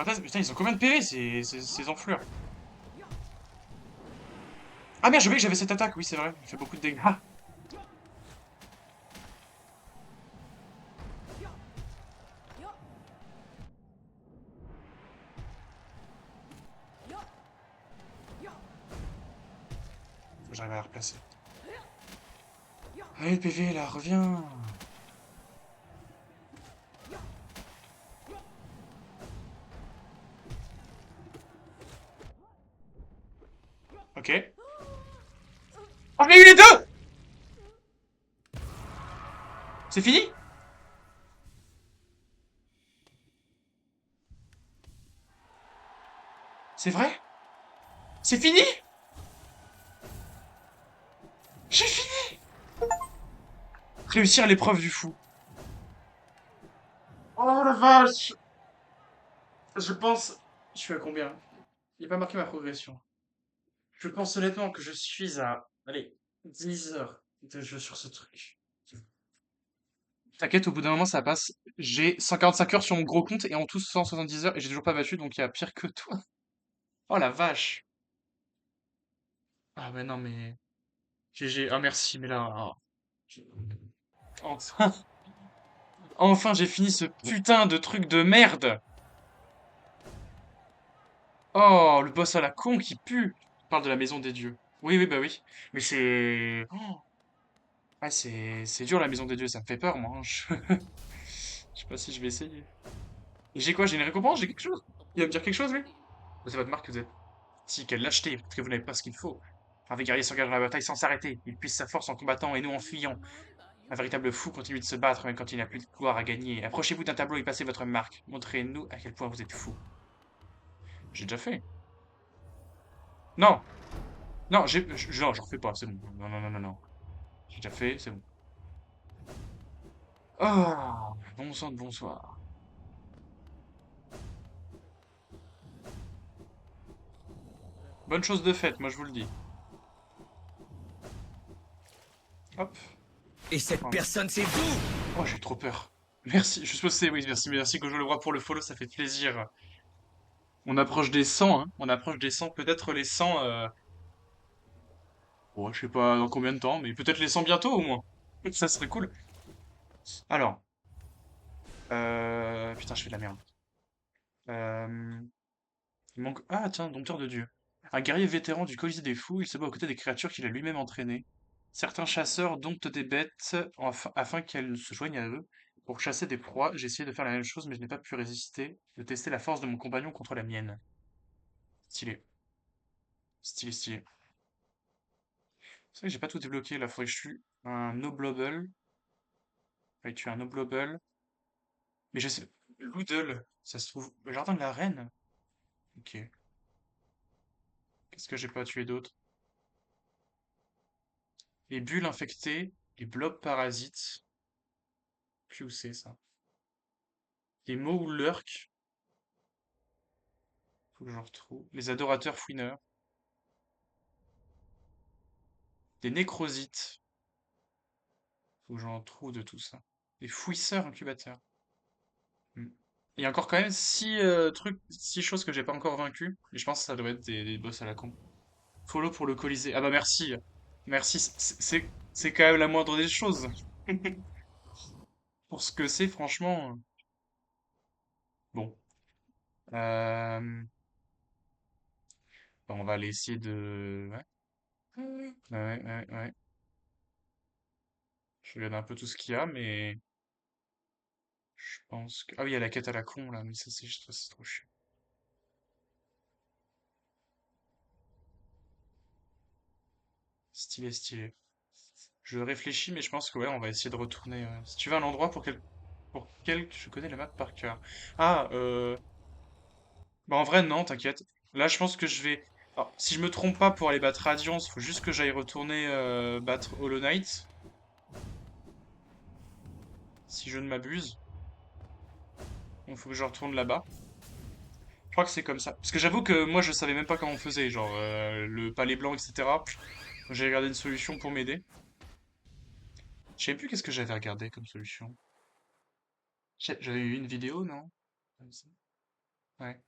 Attends, putain, ils ont combien de PV ces enflures? Ah merde, j'ai oublié que j'avais cette attaque, oui, c'est vrai. Il fait beaucoup de dégâts. Ah, j'arrive à la replacer. Allez, le PV, là, reviens. Ok. Oh, j'ai eu les deux! C'est fini? C'est vrai? C'est fini? J'ai fini! Réussir l'épreuve du fou. Oh la vache! Je pense... Je suis à combien? Il n'a pas marqué ma progression. Je pense honnêtement que je suis à... Allez, 10 heures de jeu sur ce truc. T'inquiète, au bout d'un moment, ça passe. J'ai 145 heures sur mon gros compte et en tout 170 heures et j'ai toujours pas battu, donc il y a pire que toi. Oh la vache! Ah mais non, mais... GG. Ah merci, mais là... Enfin, enfin j'ai fini ce putain de truc de merde! Oh, le boss à la con qui pue! Je parle de la maison des dieux. Oui, oui, bah oui. Mais c'est... Oh, ah, c'est dur la maison des dieux, ça me fait peur, moi, hein. Je sais pas si je vais essayer. Et j'ai quoi? J'ai une récompense? J'ai quelque chose? Il va me dire quelque chose, lui? C'est votre marque que vous êtes. Si, quelle lâcheté, parce que vous n'avez pas ce qu'il faut. Un vrai guerrier s'engage dans la bataille sans s'arrêter. Il puise sa force en combattant et nous en fuyant. Un véritable fou continue de se battre même quand il n'a plus de gloire à gagner. Approchez-vous d'un tableau et passez votre marque. Montrez-nous à quel point vous êtes fou. J'ai déjà fait. Non! Non, non, je refais pas, c'est bon. Non, non, non, non, non. J'ai déjà fait, c'est bon. Ah, bon sang de bonsoir. Bonne chose de faite, moi je vous le dis. Hop. Et cette Enfin, personne, c'est vous! oh, j'ai trop peur. Merci, je suppose que c'est, oui, merci, merci que je le vois pour le follow, ça fait plaisir. On approche des 100, hein. On approche des 100, peut-être les 100, bon, je sais pas dans combien de temps, mais peut-être les 100 bientôt au moins. Ça serait cool. Alors, putain, je fais de la merde. Euh, il manque... Ah, tiens, dompteur de Dieu. Un guerrier vétéran du Colisée des Fous, il se bat aux côtés des créatures qu'il a lui-même entraînées. Certains chasseurs domptent des bêtes afin qu'elles se joignent à eux. Pour chasser des proies, j'ai essayé de faire la même chose, mais je n'ai pas pu résister, de tester la force de mon compagnon contre la mienne. Stylé. Stylé, stylé. C'est vrai que j'ai pas tout débloqué, là, faudrait que je tue un Oblobble. Faudrait tuer un Oblobble. Mais je sais... Loodle, ça se trouve... Le jardin de la reine? Ok. Qu'est-ce que j'ai pas tué d'autre? Les bulles infectées, les blobs parasites. Puis où c'est ça? Les mots ou lurk. Faut que je retrouve. Les adorateurs fouineurs. Des nécrosites. Faut que j'en trouve de tout ça. Des fouisseurs incubateurs. Hmm. Il y a encore quand même 6 choses que j'ai pas encore vaincues. Mais je pense que ça doit être des boss à la con. Follow pour le Colisée. Ah bah merci. Merci, c'est quand même la moindre des choses. Pour ce que c'est, franchement. Bon. Euh, on va aller essayer de... Ouais, ouais, ouais, ouais. Je regarde un peu tout ce qu'il y a, mais je pense que... Ah oui, il y a la quête à la con, là, mais ça, c'est trop chiant. Stylé, stylé. Je réfléchis, mais je pense que ouais, on va essayer de retourner. Si tu veux un endroit pour quel... Je connais la map par cœur. Ah, bah en vrai, non, t'inquiète. Là, je pense que je vais... Alors, si je me trompe pas, pour aller battre Radiance, faut juste que j'aille retourner battre Hollow Knight, si je ne m'abuse. Donc, faut que je retourne là-bas. Je crois que c'est comme ça. Parce que j'avoue que moi, je savais même pas comment on faisait, genre le palais blanc, etc. J'ai regardé une solution pour m'aider. Je sais plus qu'est-ce que j'avais regardé comme solution. J'avais eu une vidéo, non? Comme ça. Ouais.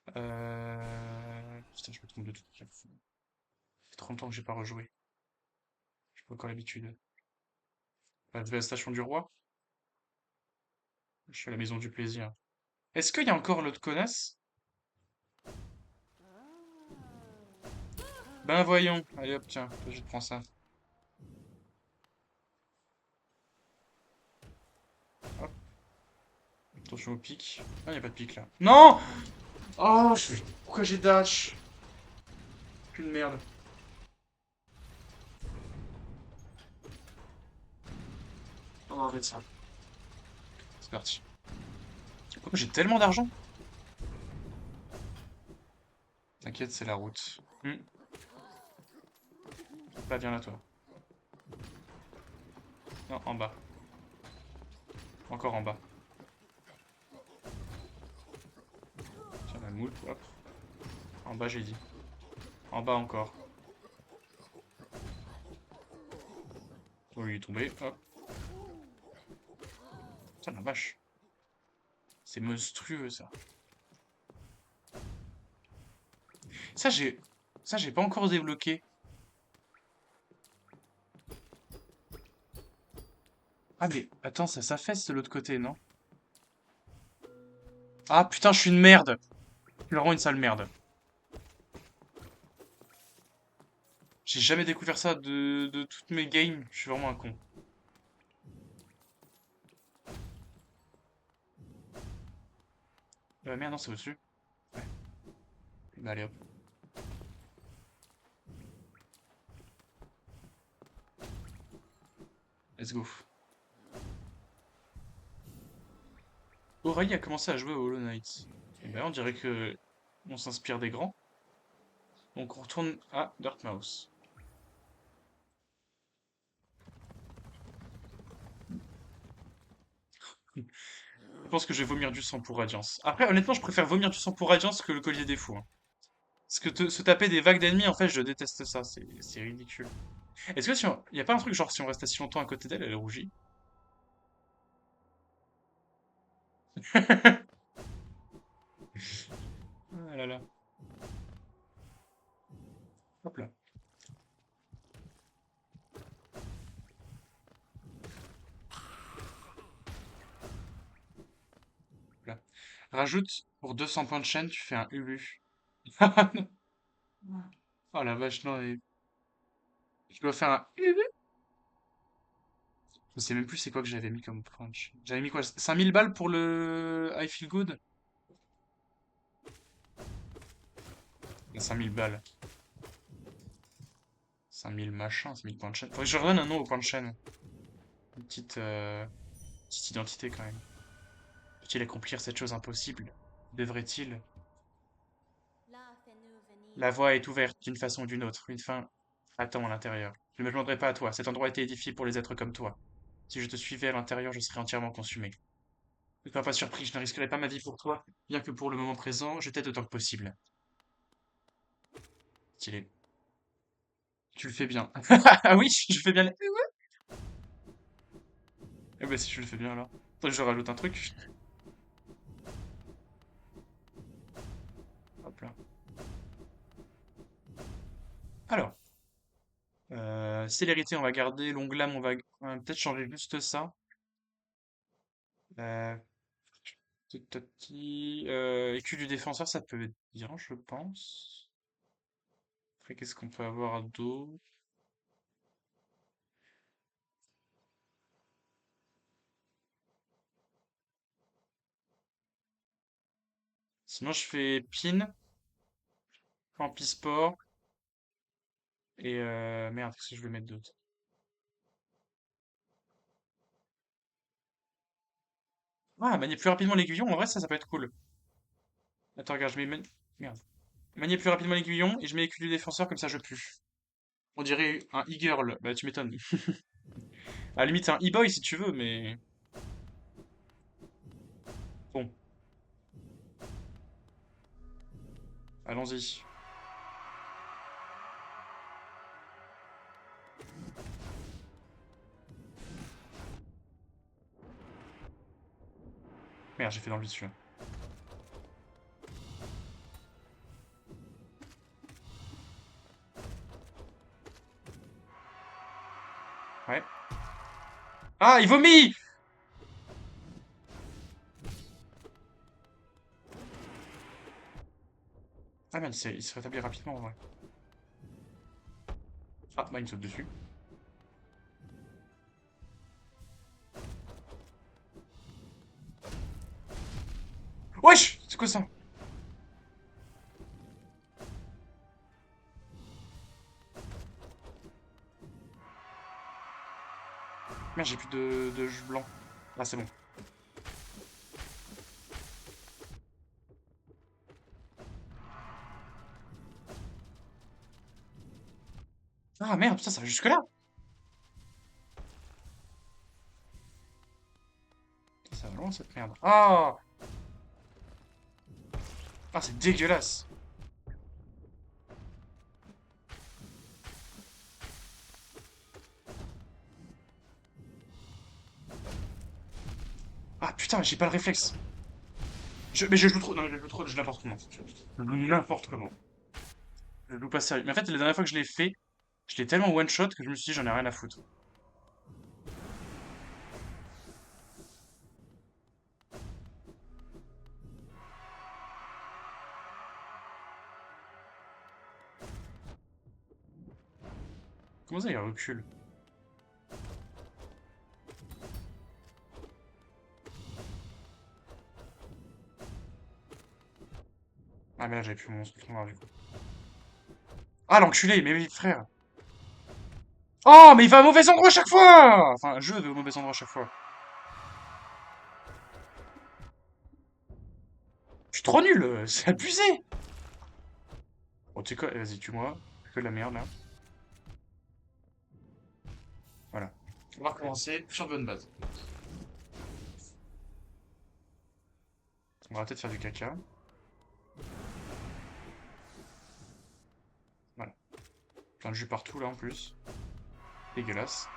Putain, je me trompe de tout. Ça fait 30 ans que j'ai pas rejoué. J'ai pas encore l'habitude. La dévastation du roi? Je suis à la maison du plaisir. Est-ce qu'il y a encore l'autre connasse? Ben voyons. Allez hop, tiens, je te prends ça. Hop, attention au pic. Ah, y a pas de pic là. Non! Oh, pourquoi j'ai dash? Une merde. On va enlever ça. C'est parti. Pourquoi j'ai tellement d'argent? T'inquiète, c'est la route. Pas bien là, toi. Non, en bas. Encore en bas. Tiens, la moule, hop. En bas, j'ai dit. En bas encore. Oh, il est tombé, hop. Putain, la vache. C'est monstrueux, ça. Ça, j'ai... Ça, j'ai pas encore débloqué. Ah, mais... Attends, ça s'affaisse de l'autre côté, non? Ah, putain, je suis une merde. Je suis vraiment une sale merde. J'ai jamais découvert ça de toutes mes games. Je suis vraiment un con. Merde, non, c'est au-dessus. Ouais. Bah, allez, hop. Let's go. Aurélie a commencé à jouer au Hollow Knight. Et ben, on dirait que on s'inspire des grands. Donc, on retourne à Dartmouth. Je pense que je vais vomir du sang pour Radiance. Après, honnêtement, je préfère vomir du sang pour Radiance que le collier des fous, hein. Parce que se taper des vagues d'ennemis, en fait, je déteste ça. C'est ridicule. Est-ce que si on... Y a pas un truc genre si on reste si longtemps à côté d'elle, elle rougit? Ah là là. Hop là. Hop là. Rajoute pour 200 points de chaîne, tu fais un Ulu. Oh la vache, non. Je dois faire un Ulu. Je sais même plus c'est quoi que j'avais mis comme point de chaîne. J'avais mis quoi? 5000 balles pour le I Feel Good? 5000 balles. 5000 machin, 5000 points de chaîne. Faudrait que je redonne un nom au point de chaîne. Une petite identité quand même. Peut-il accomplir cette chose impossible? Devrait-il? La voie est ouverte d'une façon ou d'une autre. Une fin attend à l'intérieur. Je ne me plaindrai pas à toi. Cet endroit a été édifié pour les êtres comme toi. Si je te suivais à l'intérieur, je serais entièrement consumé. Ne sois pas surpris, je ne risquerai pas ma vie pour toi, bien que pour le moment présent, je t'aide autant que possible. Stylé. Tu le fais bien. Ah oui, je fais bien. Eh ben si je le fais bien alors. Attends, je rajoute un truc. Hop là. Alors, célérité, on va garder. Long lame, on va peut-être changer juste ça. Euh, écu du défenseur, ça peut être bien, je pense. Après, qu'est-ce qu'on peut avoir d'autre? Sinon, je fais pin, sport et merde, qu'est-ce que je vais mettre d'autre? Ah, manier plus rapidement l'aiguillon, en vrai, ça peut être cool. Attends, regarde, merde. Manier plus rapidement l'aiguillon et je mets écu du défenseur, comme ça je pue. On dirait un e-girl, bah tu m'étonnes. À la limite, un e-boy si tu veux, mais bon, allons-y. Merde, j'ai fait dans le vide celui-là. Ouais. Ah, il vomit! Ah merde, il se rétablit rapidement, en vrai. Ah, bah il me saute dessus. Wesh! C'est quoi ça? Merde, j'ai plus de jus blanc. Ah, c'est bon. Ah merde, putain, ça va jusque là. Ça va loin cette merde. Ah! Ah, c'est dégueulasse. Ah putain, j'ai pas le réflexe. Mais je joue trop. Non, je joue trop, je joue n'importe comment. Je joue n'importe comment. Je joue pas sérieux. Mais en fait, la dernière fois que je l'ai fait, je l'ai tellement one shot que je me suis dit j'en ai rien à foutre. Comment ça, il recule? Ah, mais là, j'avais plus mon truc noir du coup. Ah, l'enculé, mais oui, frère. Oh, mais il va au mauvais endroit à chaque fois! Enfin, je vais au mauvais endroit à chaque fois. Je suis trop nul, c'est abusé! Bon, tu sais quoi, vas-y, tue-moi. Que de la merde là. Voilà. On va recommencer sur de bonne base. On va peut-être faire du caca. Voilà. Plein de jus partout là en plus. Dégueulasse.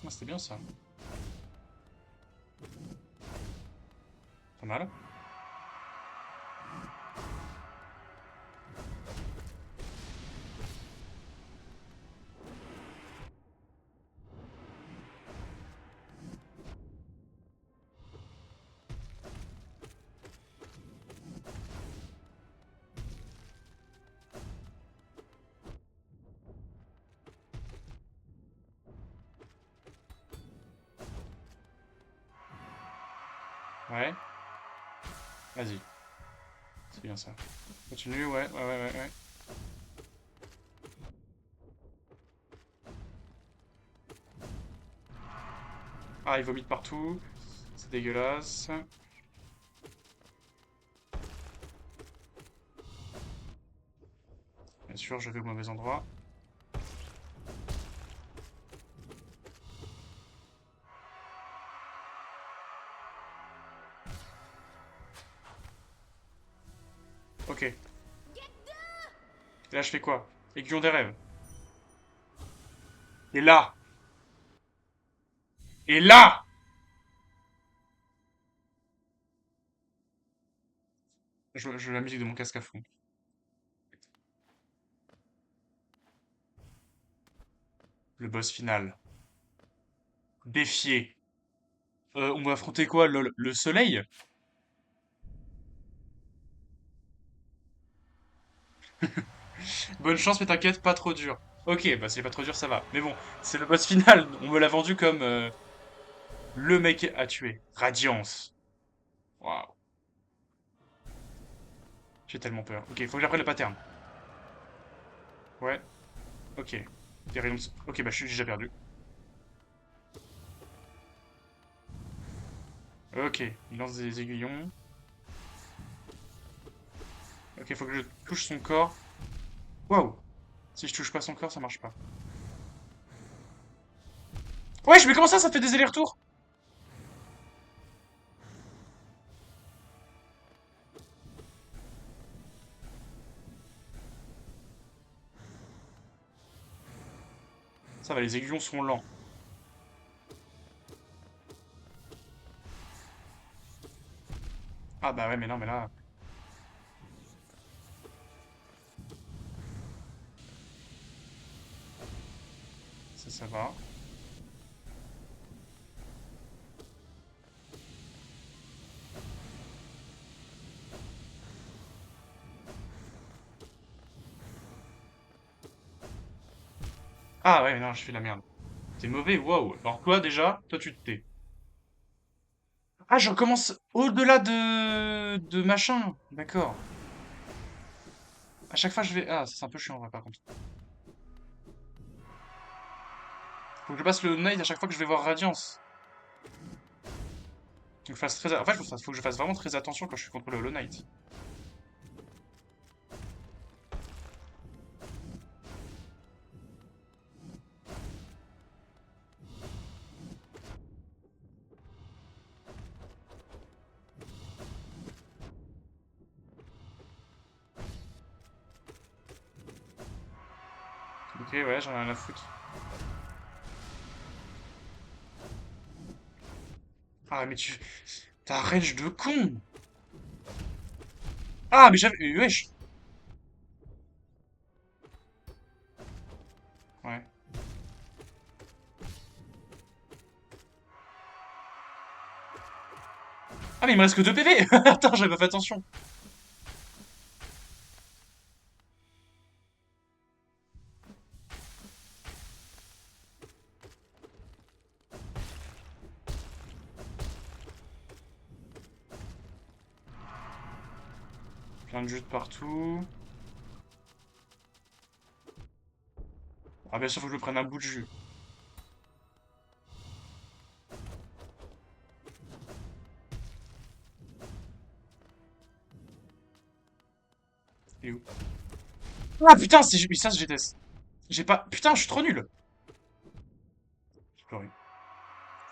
Ah, c'était bien ça. Pas mal. Ouais. Vas-y. C'est bien ça. Continue, ouais. Ah, il vomit de partout. C'est dégueulasse. Bien sûr, je vais au mauvais endroit. Ok. Et là, je fais quoi? Aiguillon des rêves. Et là! Et là! Je veux la musique de mon casque à fond. Le boss final. Défier. On va affronter quoi, lol? Le soleil? Bonne chance, mais t'inquiète, pas trop dur. Ok, bah c'est pas trop dur, ça va. Mais bon, c'est le boss final. On me l'a vendu comme le mec à tuer. Radiance. Waouh. J'ai tellement peur. Ok, faut que j'apprenne le pattern. Ouais, ok. Des rayons Ok, bah je suis déjà perdu. Ok, il lance des aiguillons. Ok, faut que je touche son corps. Waouh. Si je touche pas son corps, ça marche pas. Wesh, mais comment ça fait des allers-retours? Ça va, les aiguillons sont lents. Ah bah ouais, mais non, mais là, ça va. Ah ouais, non, je fais de la merde. T'es mauvais, waouh. Alors toi, déjà, toi, tu te tais. Ah, je recommence au-delà de machin. D'accord. À chaque fois, je vais... Ah, ça, c'est un peu chiant, ouais, par contre. Faut que je passe le Hollow Knight à chaque fois que je vais voir Radiance. Faut que je fasse très... En fait, faut que je fasse vraiment très attention quand je suis contre le Hollow Knight. Ok, ouais, j'en ai rien à foutre. Ah, mais tu... T'as un range de con. Ah, mais j'avais... Wesh. Ouais. Ah, mais il me reste que 2 PV. Attends, j'avais pas fait attention. Plein de jus de partout. Ah, bien sûr, faut que je prenne un bout de jus. Il est où? Ah, putain, mais ça, je déteste. J'ai pas... Putain, je suis trop nul. J'ai pleuré.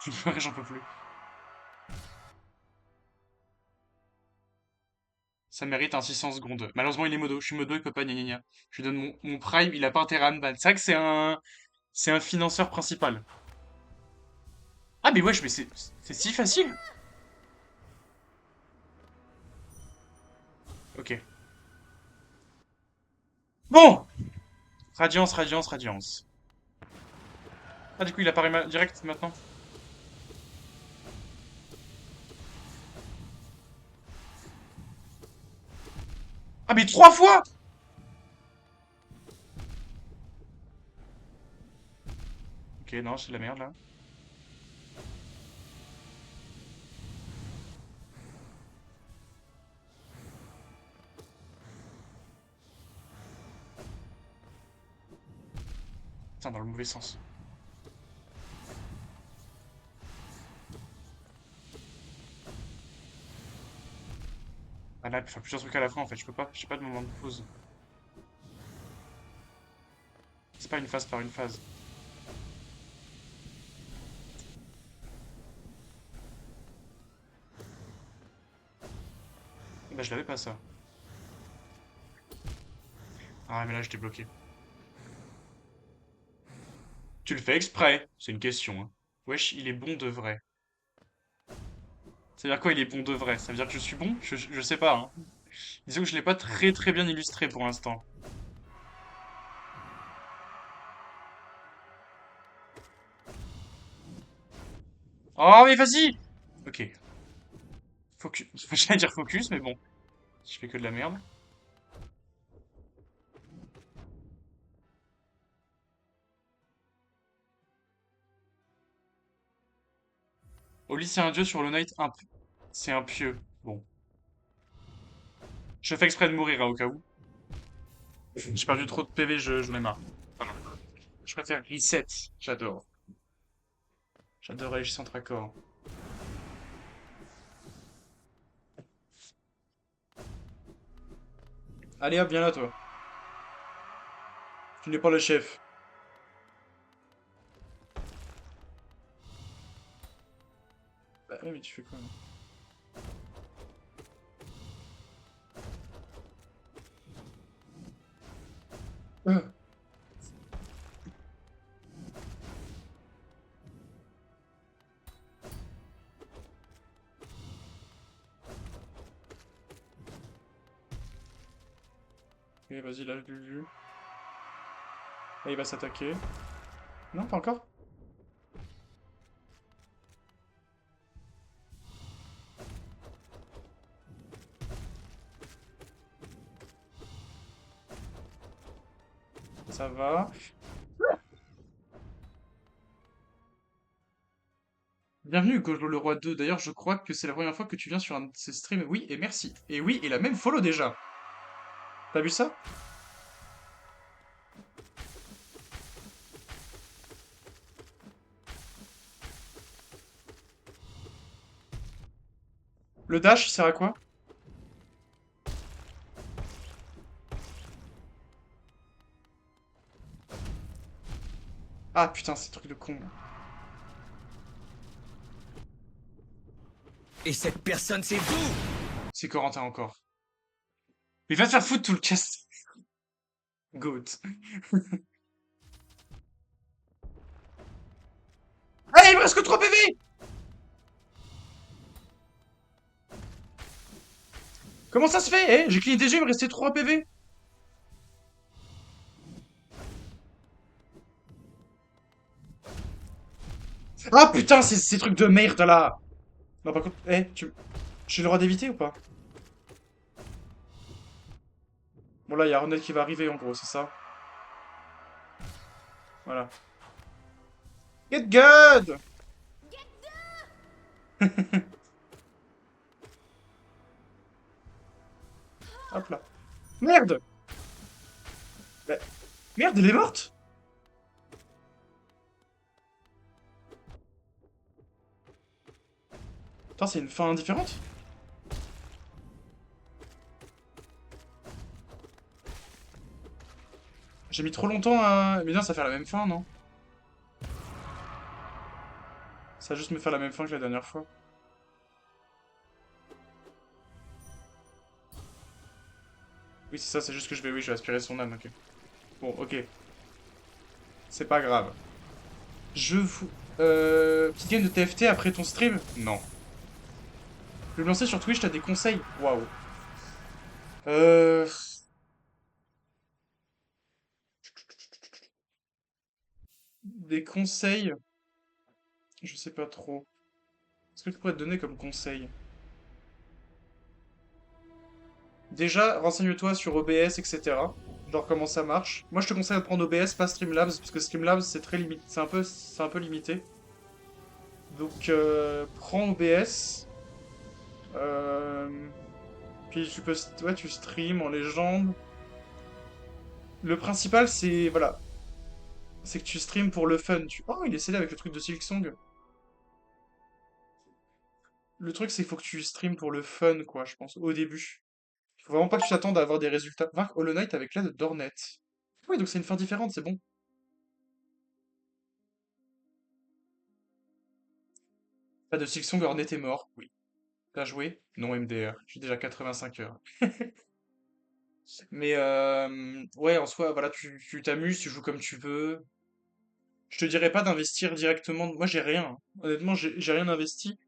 J'ai pleuré, j'en peux plus. Ça mérite un 600 secondes. Malheureusement, il est modo. Je suis modo, il peut pas gna gna gna. Je lui donne mon prime, il a pas intérêt à me ban. C'est vrai que c'est un financeur principal. Ah, mais wesh, mais c'est si facile. Ok. Bon! Radiance, radiance, radiance. Ah, du coup, il apparaît direct maintenant. Ah, mais 3 fois! Ok, non, c'est de la merde, là. Putain, dans le mauvais sens. Ah là, il peut faire plusieurs trucs à la fois, en fait. Je peux pas. J'ai pas de moment de pause. C'est pas une phase par une phase. Bah, je l'avais pas, ça. Ah, mais là, j'étais bloqué. Tu le fais exprès. C'est une question, hein. Wesh, il est bon de vrai. Ça veut dire quoi, il est bon de vrai? Ça veut dire que je suis bon? Je sais pas, hein. Disons que je l'ai pas très bien illustré pour l'instant. Oh, mais vas-y! Ok. Focus. J'allais dire focus, mais bon. Je fais que de la merde. Oli, c'est un dieu sur le Knight, c'est un pieux. Bon. Je fais exprès de mourir, hein, au cas où. J'ai perdu trop de PV, j'en ai marre. Enfin, non. Je préfère reset. J'adore. J'adore Age Centre Accord. Allez hop, viens là, toi. Tu n'es pas le chef. Bah oui, mais tu fais quoi? Là. Ok, vas-y, lâche du jus. Là, il va s'attaquer. Non, pas encore? Ça va. Bienvenue, Gojo le Roi 2. D'ailleurs, je crois que c'est la première fois que tu viens sur un de ces streams. Oui, et merci. Et oui, et la même follow déjà. T'as vu ça? Le dash, il sert à quoi? Ah putain, c'est truc de con. Et cette personne, c'est vous! C'est Corentin encore. Mais va te faire foutre tout le cast. Goat. Allez, il me reste que 3 PV! Comment ça se fait? Eh, j'ai cligné déjà, il me restait 3 PV. Ah putain, c'est ces trucs de merde là. Non, par contre, j'ai le droit d'éviter ou pas? Bon, là, il y a Ronald qui va arriver en gros, c'est ça? Voilà. Get good! Hop là. Merde! Bah, merde, elle est morte! Putain, c'est une fin indifférente? J'ai mis trop longtemps à... Mais non, ça fait la même fin, non? Ça va juste me faire la même fin que la dernière fois. Oui, c'est ça, c'est juste que oui, je vais aspirer son âme, ok. Bon, ok. C'est pas grave. Je vous... Petite game de TFT après ton stream? Non. Je vais me lancer sur Twitch, t'as des conseils? Waouh. Euh... Des conseils? Je sais pas trop. Est-ce que tu pourrais te donner comme conseil? Déjà, renseigne-toi sur OBS, etc. Genre comment ça marche. Moi, je te conseille de prendre OBS, pas Streamlabs, parce que Streamlabs, c'est très limité. C'est un peu limité. Donc, prends OBS. Puis tu peux, ouais, tu stream en légende. Le principal, c'est, voilà, c'est que tu stream pour le fun. Oh, il est scellé avec le truc de Silksong. Le truc, c'est qu'il faut que tu stream pour le fun, quoi, je pense, au début. Il faut vraiment pas que tu t'attendes à avoir des résultats. Vaincre Hollow Knight avec l'aide d'Ornet. Oui, donc c'est une fin différente, c'est bon. Pas de Silksong, Ornet est mort. Oui. T'as joué? Non, MDR. J'ai déjà 85 heures. Mais ouais, en soi, voilà, tu t'amuses, tu joues comme tu veux. Je te dirais pas d'investir directement. Moi, j'ai rien, hein. Honnêtement, j'ai rien investi.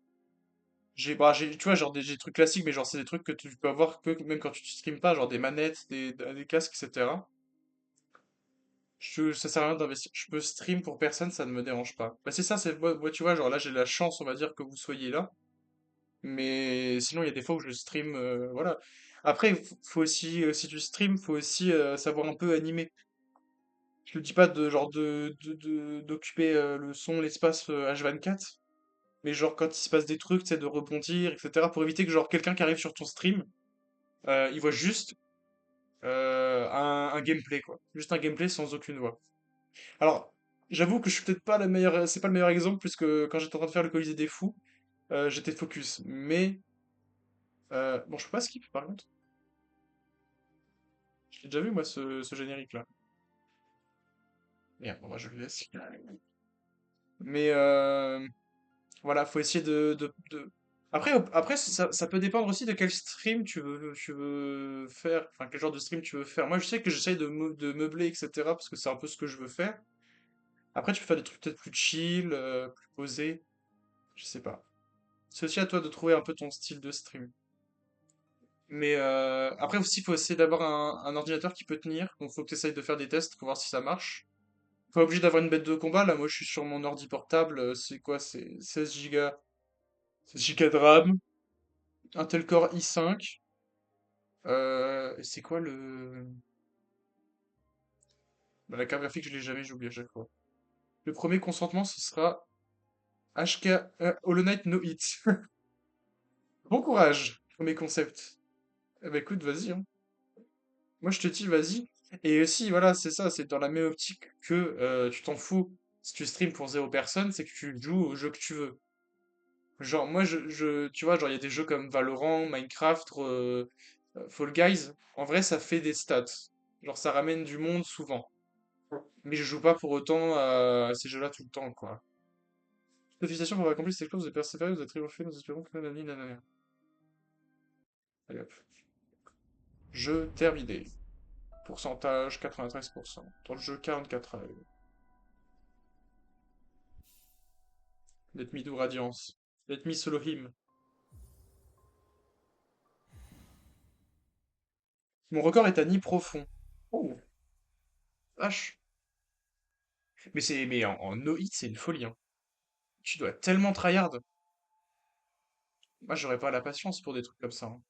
Tu vois, genre des trucs classiques, mais genre c'est des trucs que tu peux avoir que même quand tu streames pas, genre des manettes, des casques, etc. Ça sert à rien d'investir. Je peux stream pour personne, ça ne me dérange pas. Bah c'est ça, moi, tu vois, genre là j'ai la chance, on va dire, que vous soyez là. Mais sinon, il y a des fois où je stream, voilà. Après, faut aussi, si tu stream, faut aussi savoir un peu animer. Je te dis pas de genre d'occuper le son, l'espace H24, mais genre quand il se passe des trucs, tu sais, de rebondir, etc. Pour éviter que genre quelqu'un qui arrive sur ton stream, il voit juste un gameplay, quoi. Juste un gameplay sans aucune voix. Alors, j'avoue que je suis peut-être pas la meilleure, c'est pas le meilleur exemple, puisque quand j'étais en train de faire le Colisée des Fous, j'étais focus. Mais, bon, je peux pas skip par contre. Je l'ai déjà vu, moi, ce générique-là. Merde, bon, bah, je le laisse. Mais, voilà, faut essayer Après, ça peut dépendre aussi de quel stream tu veux faire, enfin, quel genre de stream tu veux faire. Moi, je sais que j'essaye de meubler, etc., parce que c'est un peu ce que je veux faire. Après, tu peux faire des trucs peut-être plus chill, plus posés, je sais pas. C'est aussi à toi de trouver un peu ton style de stream. Mais après aussi, il faut essayer d'avoir un ordinateur qui peut tenir. Donc, faut que tu essayes de faire des tests pour voir si ça marche. Pas obligé d'avoir une bête de combat. Là, moi, je suis sur mon ordi portable. C'est quoi? C'est 16 Go de RAM. Intel Core i5. Et c'est quoi bah, la carte graphique, je l'ai jamais, j'oublie à chaque fois. Le premier consentement, ce sera HK Hollow Knight no hit. Bon courage, premier concept. Eh bah écoute, vas-y, hein. Moi je te dis, vas-y. Et aussi, voilà, c'est ça, c'est dans la même optique que tu t'en fous. Si tu stream pour 0 personne, c'est que tu joues au jeu que tu veux. Genre, moi, tu vois, genre, il y a des jeux comme Valorant, Minecraft, Fall Guys. En vrai, ça fait des stats. Genre, ça ramène du monde souvent. Mais je joue pas pour autant à ces jeux-là tout le temps, quoi. Félicitations pour avoir accompli cette expérience de persévérer, vous avez triomphé, nous espérons que nanani, nanana. Allez hop. Jeu terminé. Pourcentage 93%. Dans le jeu 44 heures. Let me do Radiance. Let me solo him. Mon record est à nid profond. Oh, vache. Mais en no hit, c'est une folie, hein. Tu dois tellement tryhard. Moi, j'aurais pas la patience pour des trucs comme ça, hein.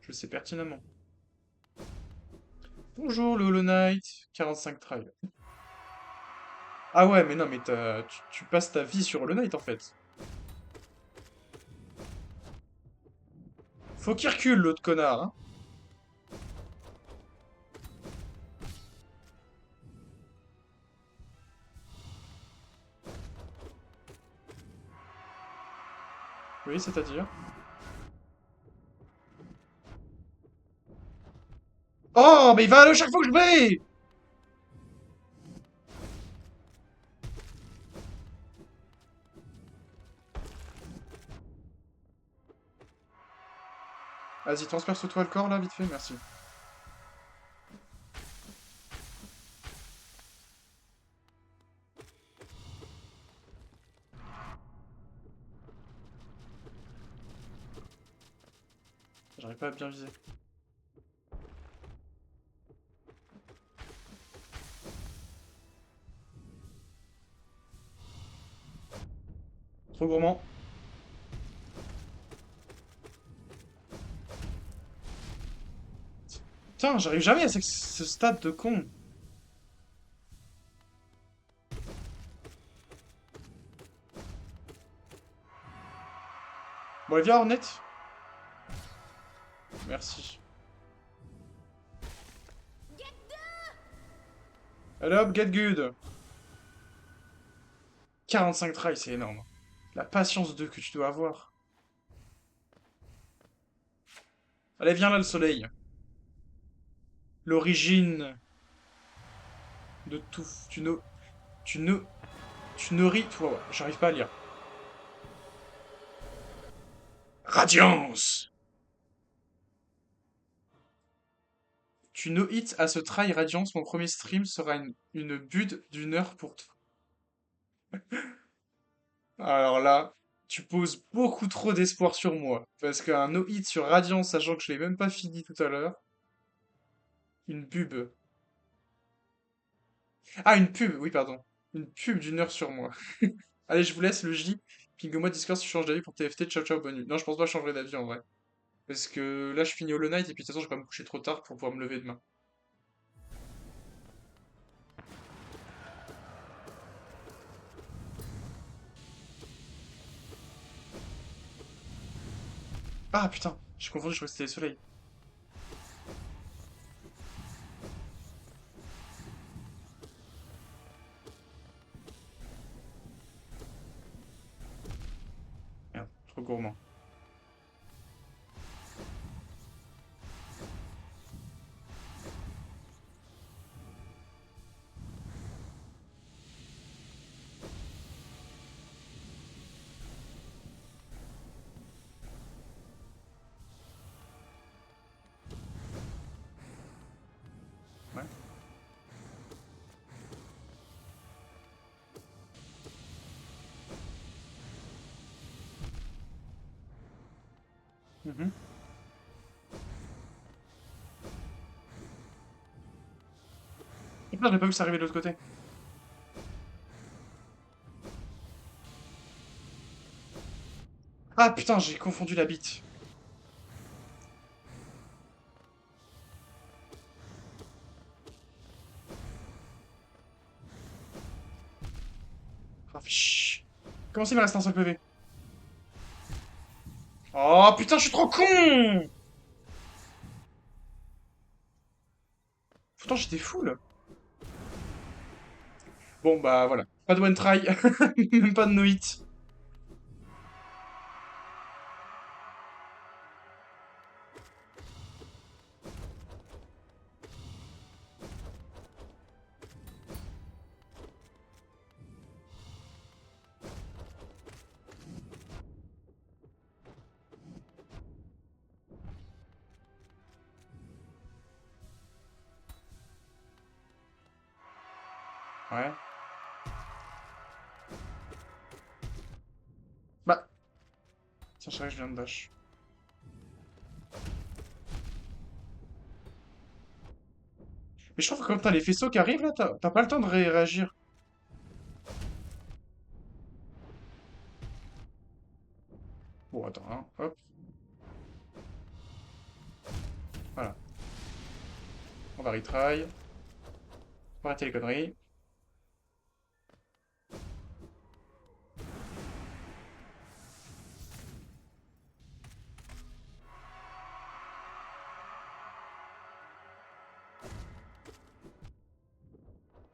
Je le sais pertinemment. Bonjour, le Hollow Knight. 45 try. Ah ouais, mais non, mais tu passes ta vie sur Hollow Knight, en fait. Faut qu'il recule, l'autre connard, hein. Oui, c'est-à-dire. Oh, mais il va à chaque fois que je vais! Vas-y, transperce-toi le corps, là, vite fait, merci. J'arrive pas à bien viser. Trop gourmand. Putain, j'arrive jamais à ce stade de con. Bon, allez, viens, Hornet. Merci. Allez hop, get good. 45 tries, c'est énorme. La patience de que tu dois avoir. Allez, viens là, le soleil. L'origine de tout. Tu ne, tu nourris. Toi, j'arrive pas à lire. Radiance! Tu no hit à ce try Radiance. Mon premier stream sera une bulle d'1 heure pour toi. Alors là, tu poses beaucoup trop d'espoir sur moi. Parce qu'un no hit sur Radiance, sachant que je l'ai même pas fini tout à l'heure. Une pub. Ah, une pub, oui, pardon. Une pub d'1 heure sur moi. Allez, je vous laisse le J. Pingue-moi Discord si tu changes d'avis pour TFT. Ciao, ciao, bonne nuit. Non, je pense pas que je changerai d'avis en vrai. Parce que là, je finis Hollow Knight et puis de toute façon, je vais pas me coucher trop tard pour pouvoir me lever demain. Ah putain, j'ai confondu, je crois que c'était le soleil. Merde, trop gourmand. Ouais. Mhm. Putain, j'ai pas vu que ça arrivait de l'autre côté. Ah putain, j'ai confondu la bite. Ah, chut. Comment ça, il me reste un seul PV? Oh putain, je suis trop con! Pourtant, j'étais full. Bon, bah voilà. Pas de one try. Même pas de no hit. Ouais. Bah. Tiens, je savais que je viens de dash. Mais je trouve que quand t'as les faisceaux qui arrivent là, t'as pas le temps de réagir. Bon, attends, hein. Hop. Voilà. On va retry. On va arrêter les conneries.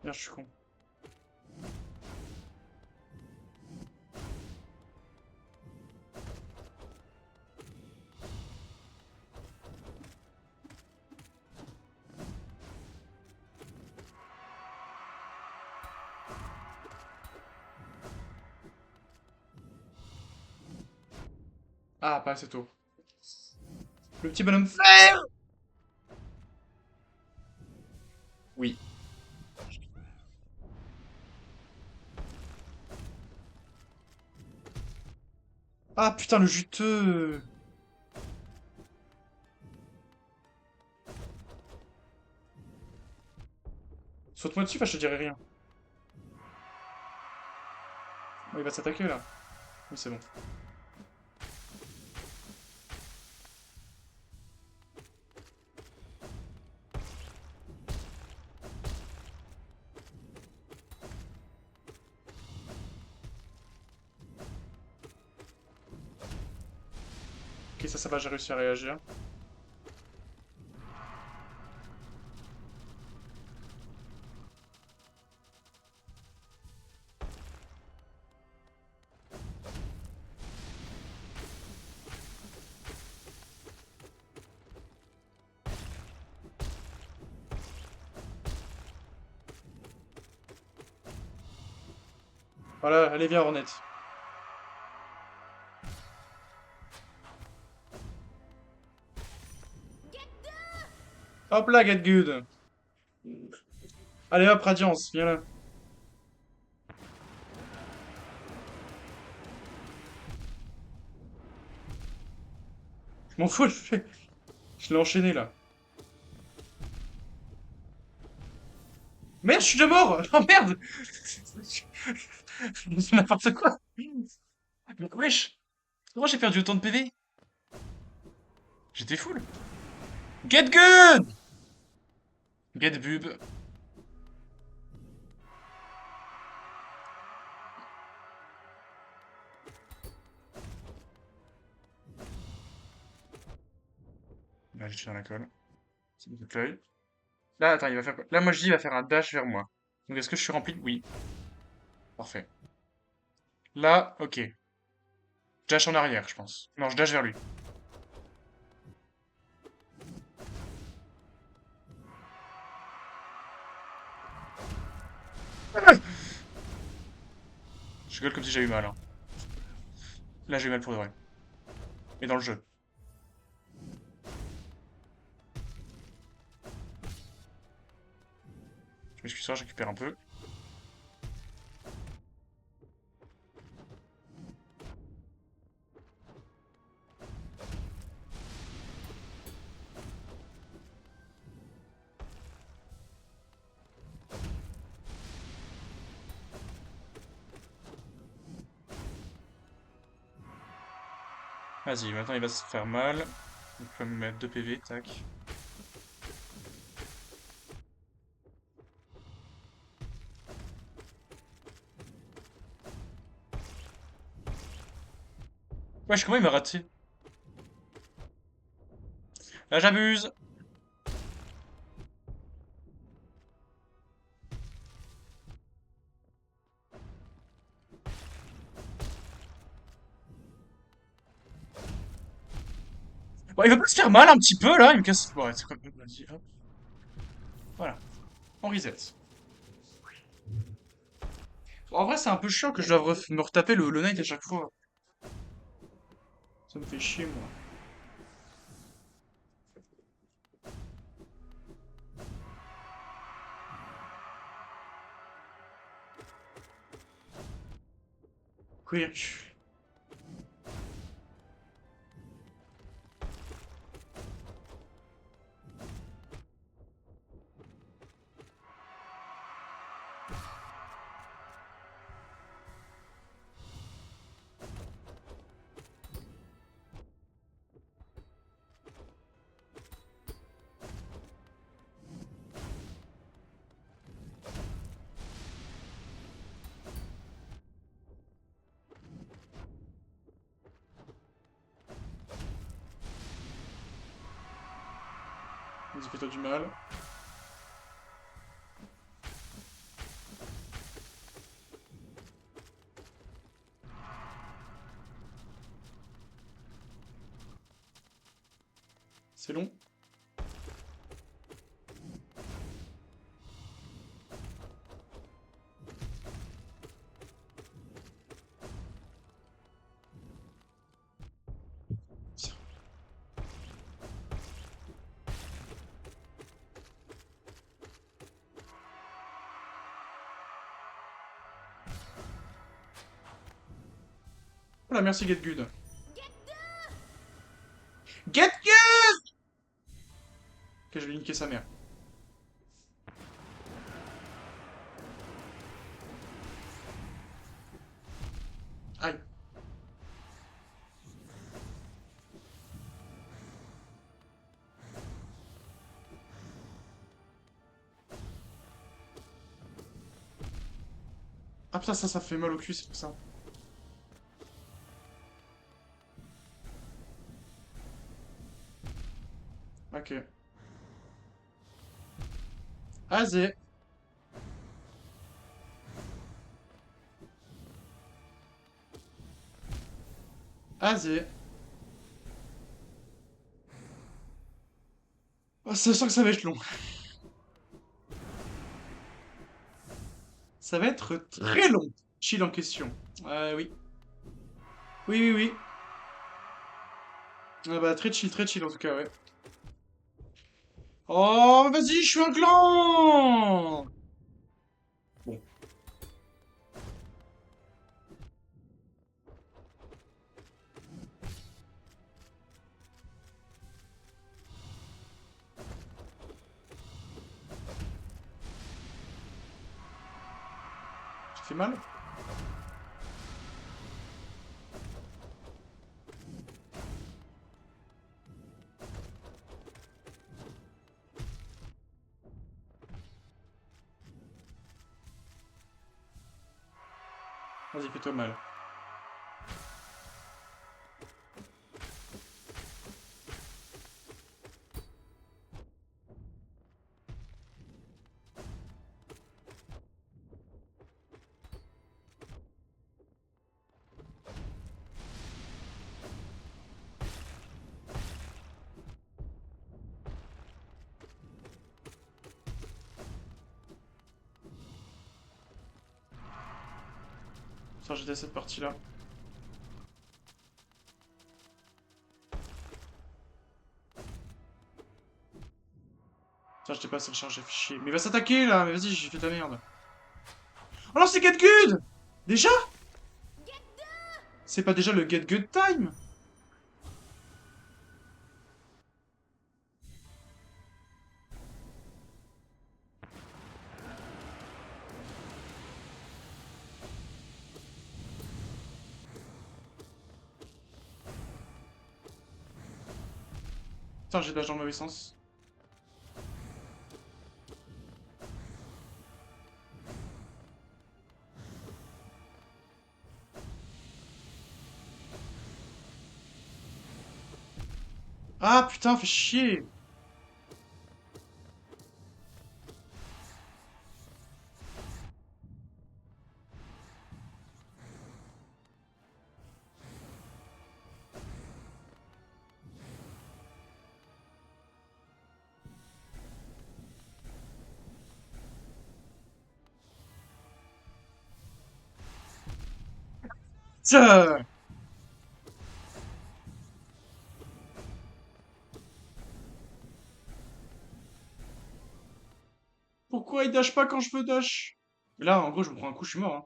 Merde, je suis con. Ah, pas assez tôt. Le petit bonhomme vert! Oui. Ah putain, le juteux! Saute-moi dessus, enfin, je te dirai rien. Oh, il va s'attaquer là. Oui, c'est bon. Ok, ça va, j'ai réussi à réagir. Voilà, allez, viens, Hornet. Hop là, get good! Allez hop, Radiance, viens là. Je m'en fous, je l'ai enchaîné là. Merde, je suis déjà mort! Oh merde! C'est n'importe quoi! Mais wesh! Pourquoi j'ai perdu autant de PV? J'étais full. Get good! Get boob. Là, je suis dans la colle. C'est une petite l'œil. Là, attends, il va faire quoi? Là, moi, je dis, il va faire un dash vers moi. Donc, est-ce que je suis rempli? Oui. Parfait. Là, ok. Dash en arrière, je pense. Non, je dash vers lui. Je gueule comme si j'avais eu mal, hein. Là, j'ai eu mal pour de vrai. Et dans le jeu. Je m'excuse, je récupère un peu. Vas-y, maintenant, il va se faire mal. Donc, je peux me mettre 2 PV, tac. Wesh, comment il m'a raté? Là, j'abuse. Bon, il va pas se faire mal un petit peu, là. Il me casse... Bon, ouais, c'est quoi? Vas-y, hop. Voilà. On reset. Bon, en vrai, c'est un peu chiant que je doive me retaper le Hollow Knight à chaque fois. Ça me fait chier, moi. Quirk. Vas-y, fais-toi du mal. C'est long. Voilà, merci Get Good. Get Good! Ok, je vais niquer sa mère. Aïe. Ah putain, ça fait mal au cul, c'est pour ça. Ok. Azé. Azé. Oh, ça sent que ça va être long. Ça va être très long. Chill en question. Oui. Oui, oui, oui. Ah bah, très chill en tout cas, ouais. Oh, vas-y, je suis un gland! Bon, ça fait mal? Vas-y, fais-toi mal. Ça, j'étais à cette partie-là. Ça, j'étais pas assez rechargé, fichier. Mais il va s'attaquer là, mais vas-y, j'ai fait ta merde. Oh non, c'est Get Good! Déjà? C'est pas déjà le Get Good time? Putain, j'ai de l'âge dans le mauvais sens. Ah putain, fais chier. Tiens. Pourquoi il dash pas quand je veux dash? Mais là, en gros, je me prends un coup, je suis mort, hein.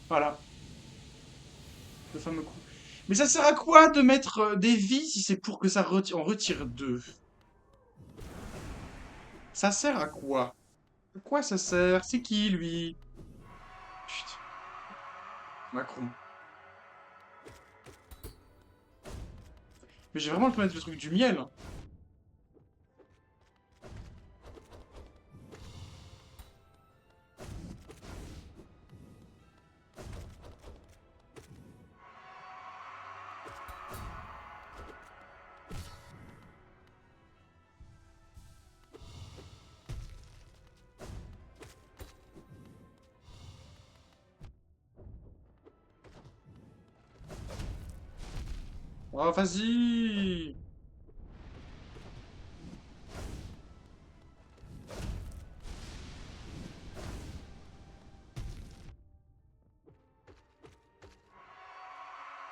Voilà, le fameux coup. Mais ça sert à quoi de mettre des vies si c'est pour que ça en retire deux? Ça sert à quoi? À quoi ça sert? C'est qui, lui? Putain, Macron. Mais j'ai vraiment le mettre le truc du miel, hein. Oh, vas-y!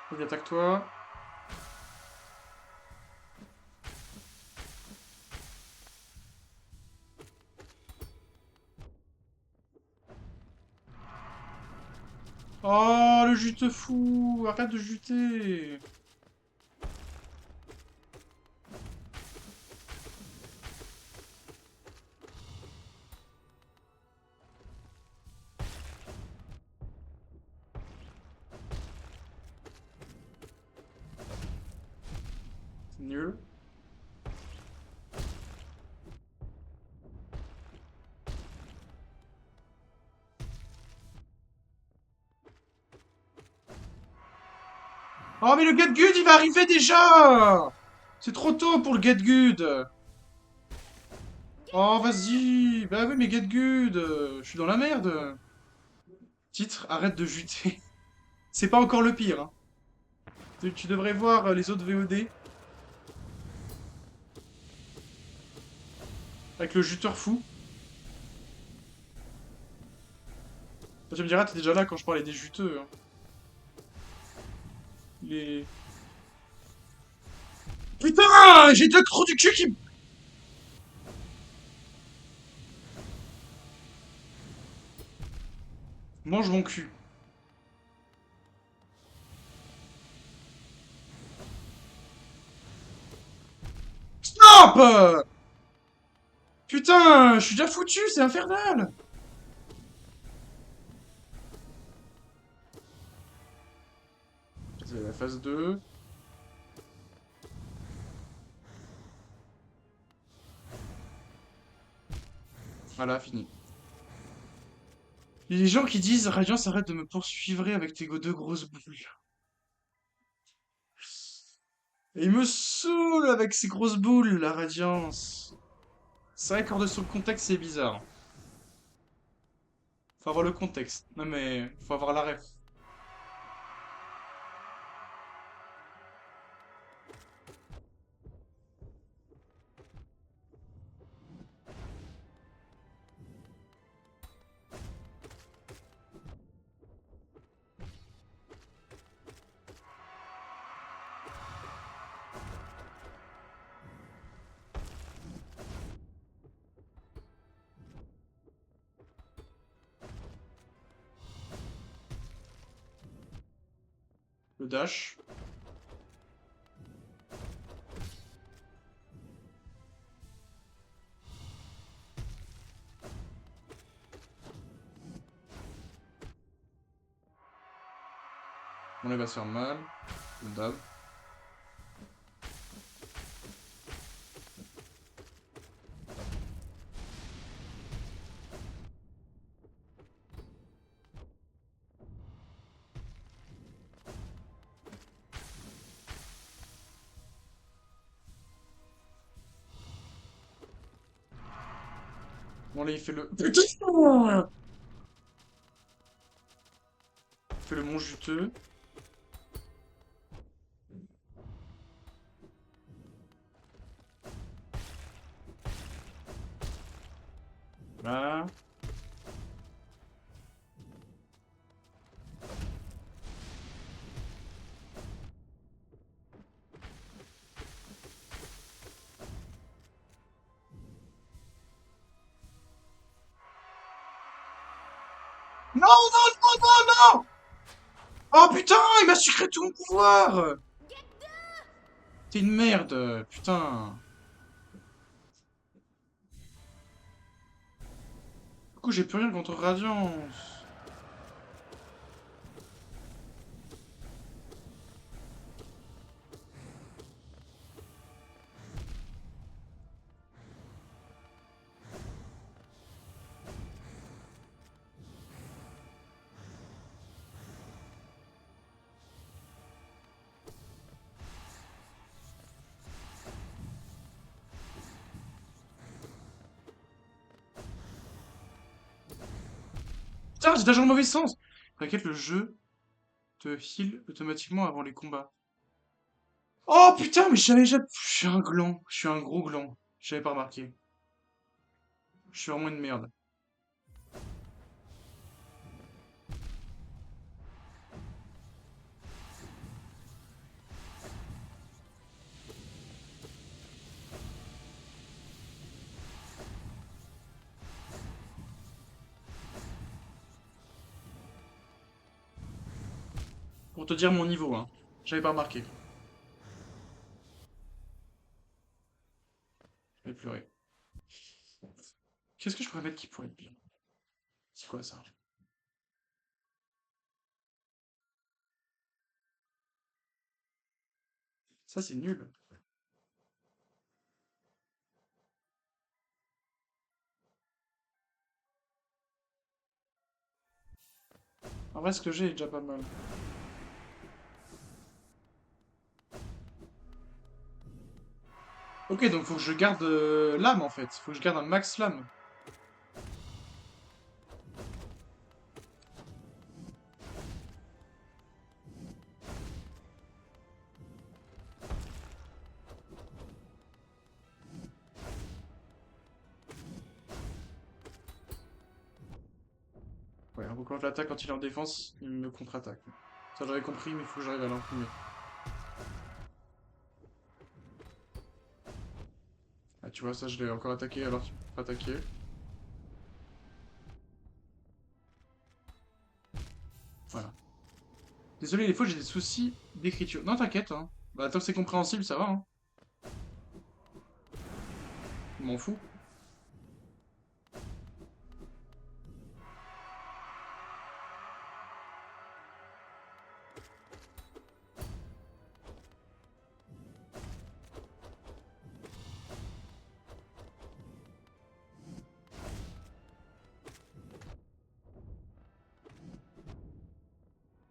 Vas-y, attaque-toi. Oh, le jute fou! Arrête de juter! C'est nul. Oh, mais le Get Good, il va arriver déjà! C'est trop tôt pour le Get Good! Oh, vas-y! Bah oui, mais Get Good! Je suis dans la merde! Titre, arrête de juter. C'est pas encore le pire, hein. Tu devrais voir les autres VOD avec le juteur fou. Toi, tu me diras, t'es déjà là quand je parlais des juteux, hein. Les... Putain! J'ai deux trous du cul qui... Mange mon cul. Stop! Putain, je suis déjà foutu, c'est infernal! C'est la phase 2. Voilà, fini. Il y a des gens qui disent Radiance, arrête de me poursuivre avec tes deux grosses boules. Et il me saoule avec ces grosses boules, la Radiance. C'est vrai qu'hors de son contexte, c'est bizarre. Faut avoir le contexte. Non mais, faut avoir la ref. Le dash. On les va se faire mal. Le dab. Bon, là, il fait le... Putain! Il fait le mont juteux. Là. Non, non, non, non, non! Oh putain, il m'a sucré tout mon pouvoir! T'es une merde, putain. Du coup, j'ai plus rien contre Radiance. Putain, j'ai déjà dans le mauvais sens! T'inquiète, le jeu te heal automatiquement avant les combats. Oh putain, mais je suis un gland. Je suis un gros gland. J'avais pas remarqué. Je suis vraiment une merde. Pour te dire mon niveau, hein. J'avais pas remarqué. Je vais pleurer. Qu'est-ce que je pourrais mettre qui pourrait être bien? C'est quoi ça? Ça, c'est nul. En vrai, ce que j'ai est déjà pas mal. Ok, donc faut que je garde l'âme en fait. Faut que je garde un max lame. Ouais, donc quand je l'attaque quand il est en défense, il me contre-attaque. Ça j'avais compris, mais il faut que j'arrive à l'imprimer. Ah, tu vois, ça je l'ai encore attaqué alors qu'il peut pas attaquer. Voilà. Désolé, des fois j'ai des soucis d'écriture. Non, t'inquiète, hein. Bah, tant que c'est compréhensible, ça va, hein. Je m'en fous.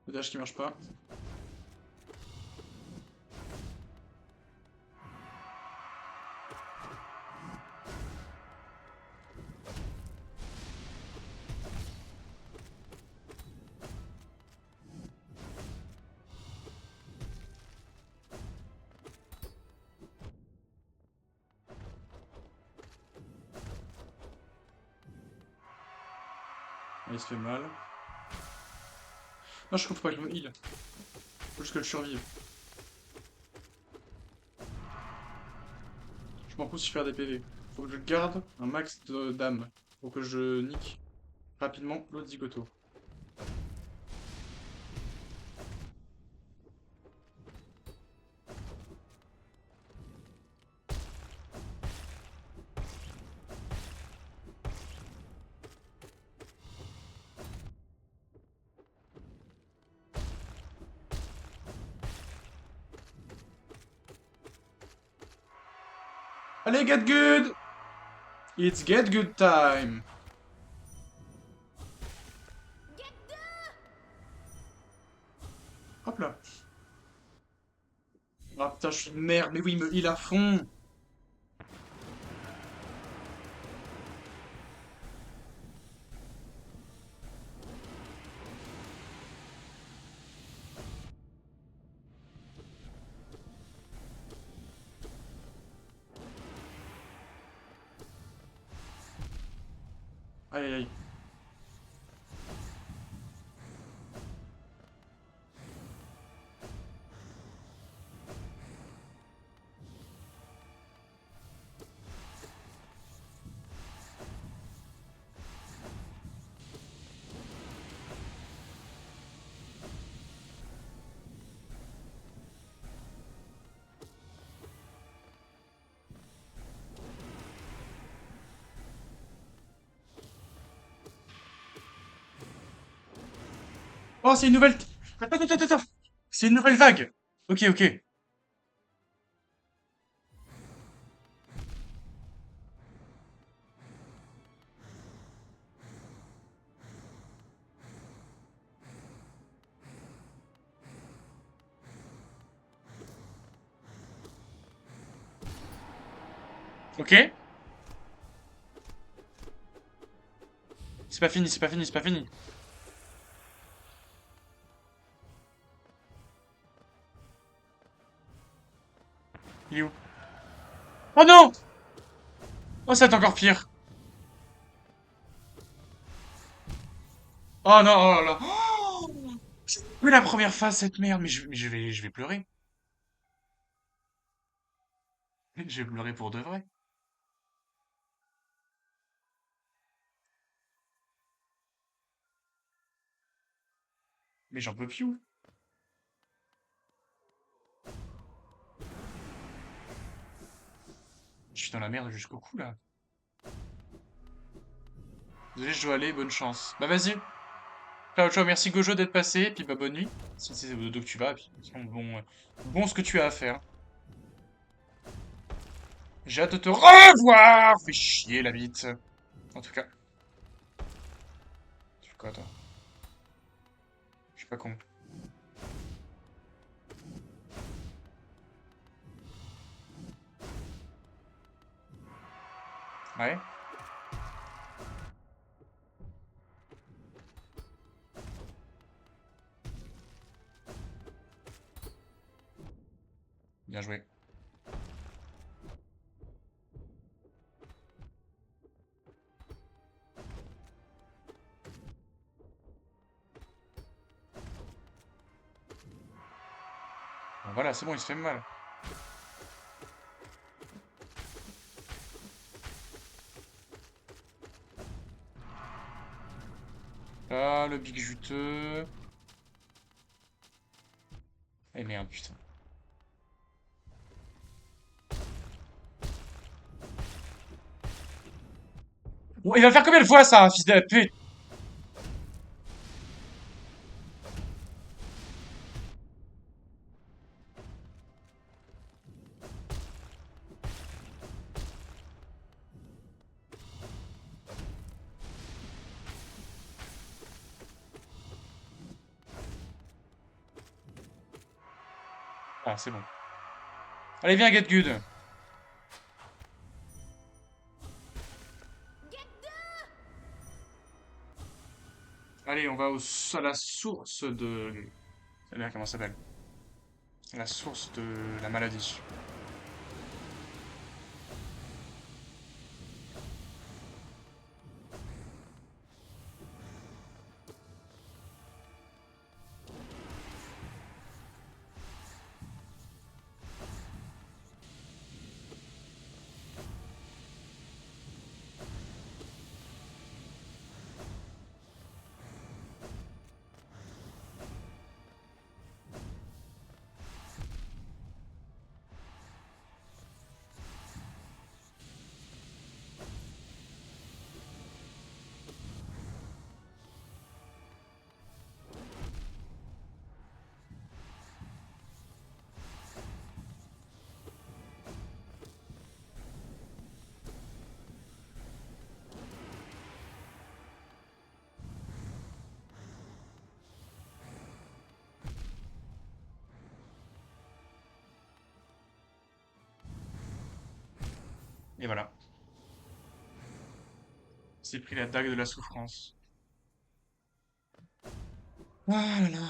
Le dash qui marche pas. Ah, il se fait mal. Non, je comprends pas, je me heal. Faut juste que je survive. Je m'en fous si je perds des PV. Faut que je garde un max d'âme. Faut que je nique rapidement l'autre zigoto. Allez, get good! It's get good time! Hop là. Ah putain, je suis une merde, mais oui, il me heal à fond! Aïe, aïe, aïe. Oh, c'est une nouvelle... Attends, attends, attends, attends. C'est une nouvelle vague. Ok, ok. Ok. C'est pas fini, c'est pas fini, c'est pas fini. Il est où? Oh non! Oh, c'est encore pire. Oh non, oh là là. Oh, mais la première phase, cette merde. Mais je vais pleurer. Je vais pleurer pour de vrai. Mais j'en peux plus. Je suis dans la merde jusqu'au cou, là. Désolé, je dois aller, bonne chance. Bah vas-y. Ciao, ciao, merci Gojo d'être passé, et puis bah bonne nuit. Si c'est au dodo que tu vas, et puis sinon, bon ce que tu as à faire. J'ai hâte de te revoir! Fais chier la bite. En tout cas. Tu fais quoi toi? Je suis pas con. Ouais? Bien joué. Bon, voilà, c'est bon, il se fait mal. Ah, le big juteux. Eh merde, putain. Bon, il va le faire combien de fois ça, fils de pute? Ah, c'est bon. Allez, viens, get good. Allez, on va à la source de... Merde, comment ça s'appelle? La source de la maladie. Et voilà. C'est pris la dague de la souffrance. Ah là là.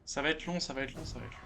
Ça va être long, ça va être long, ça va être long.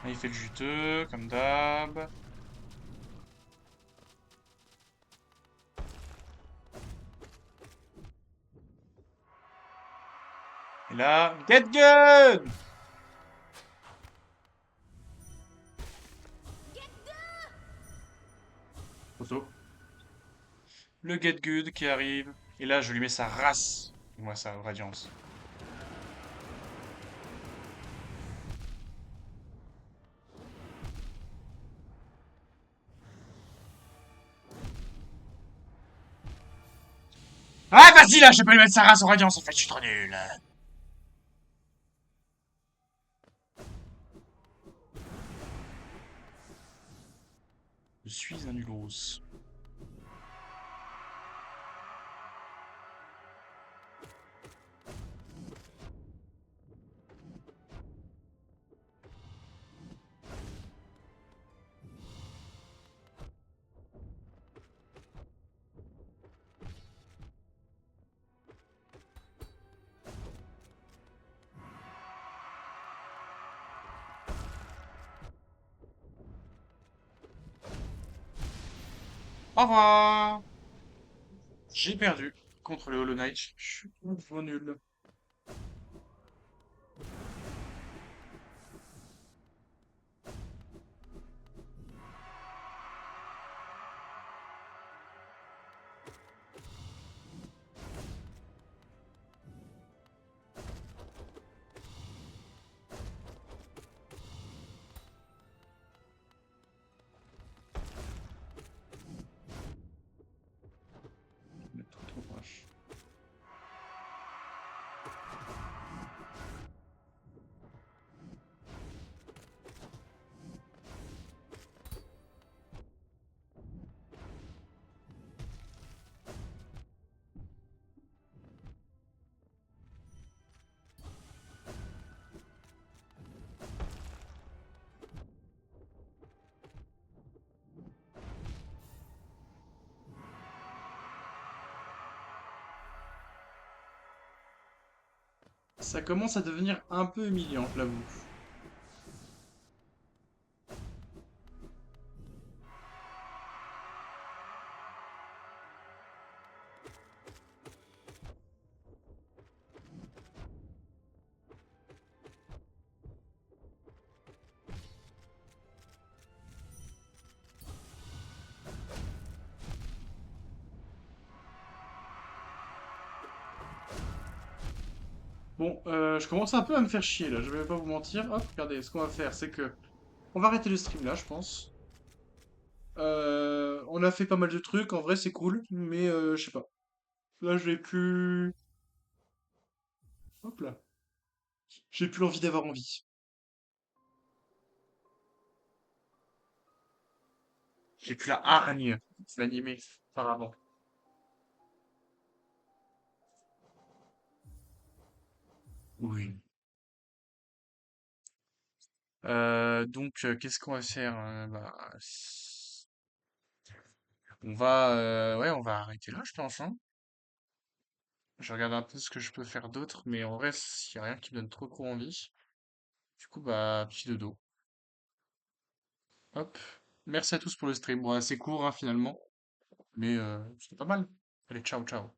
Là, il fait le juteux, comme d'hab. Et là, Get Gun! Photo. Le Get Good qui arrive. Et là, je lui mets sa race. Moi, sa radiance. Ah, vas-y, là, je vais pas lui mettre sa race en radiance, en fait, je suis trop nul. Je suis un nulos. Au revoir. J'ai perdu contre le Hollow Knight. Je suis trop nul. Mais trop proche. Ça commence à devenir un peu humiliant, je l'avoue. Bon, je commence un peu à me faire chier là, je vais pas vous mentir. Hop, regardez, ce qu'on va faire, c'est que on va arrêter le stream là, je pense. On a fait pas mal de trucs, en vrai c'est cool, mais je sais pas. Là, je vais plus. Hop là. J'ai plus envie d'avoir envie. J'ai plus la hargne de l'animé, apparemment. Oui. Donc, qu'est-ce qu'on va faire? Ouais, on va arrêter là, je pense, hein. Je regarde un peu ce que je peux faire d'autre, mais en vrai, il y a rien qui me donne trop envie. Du coup, bah, petit dodo. Hop. Merci à tous pour le stream. Bon, assez court, hein, finalement, mais c'est pas mal. Allez, ciao, ciao.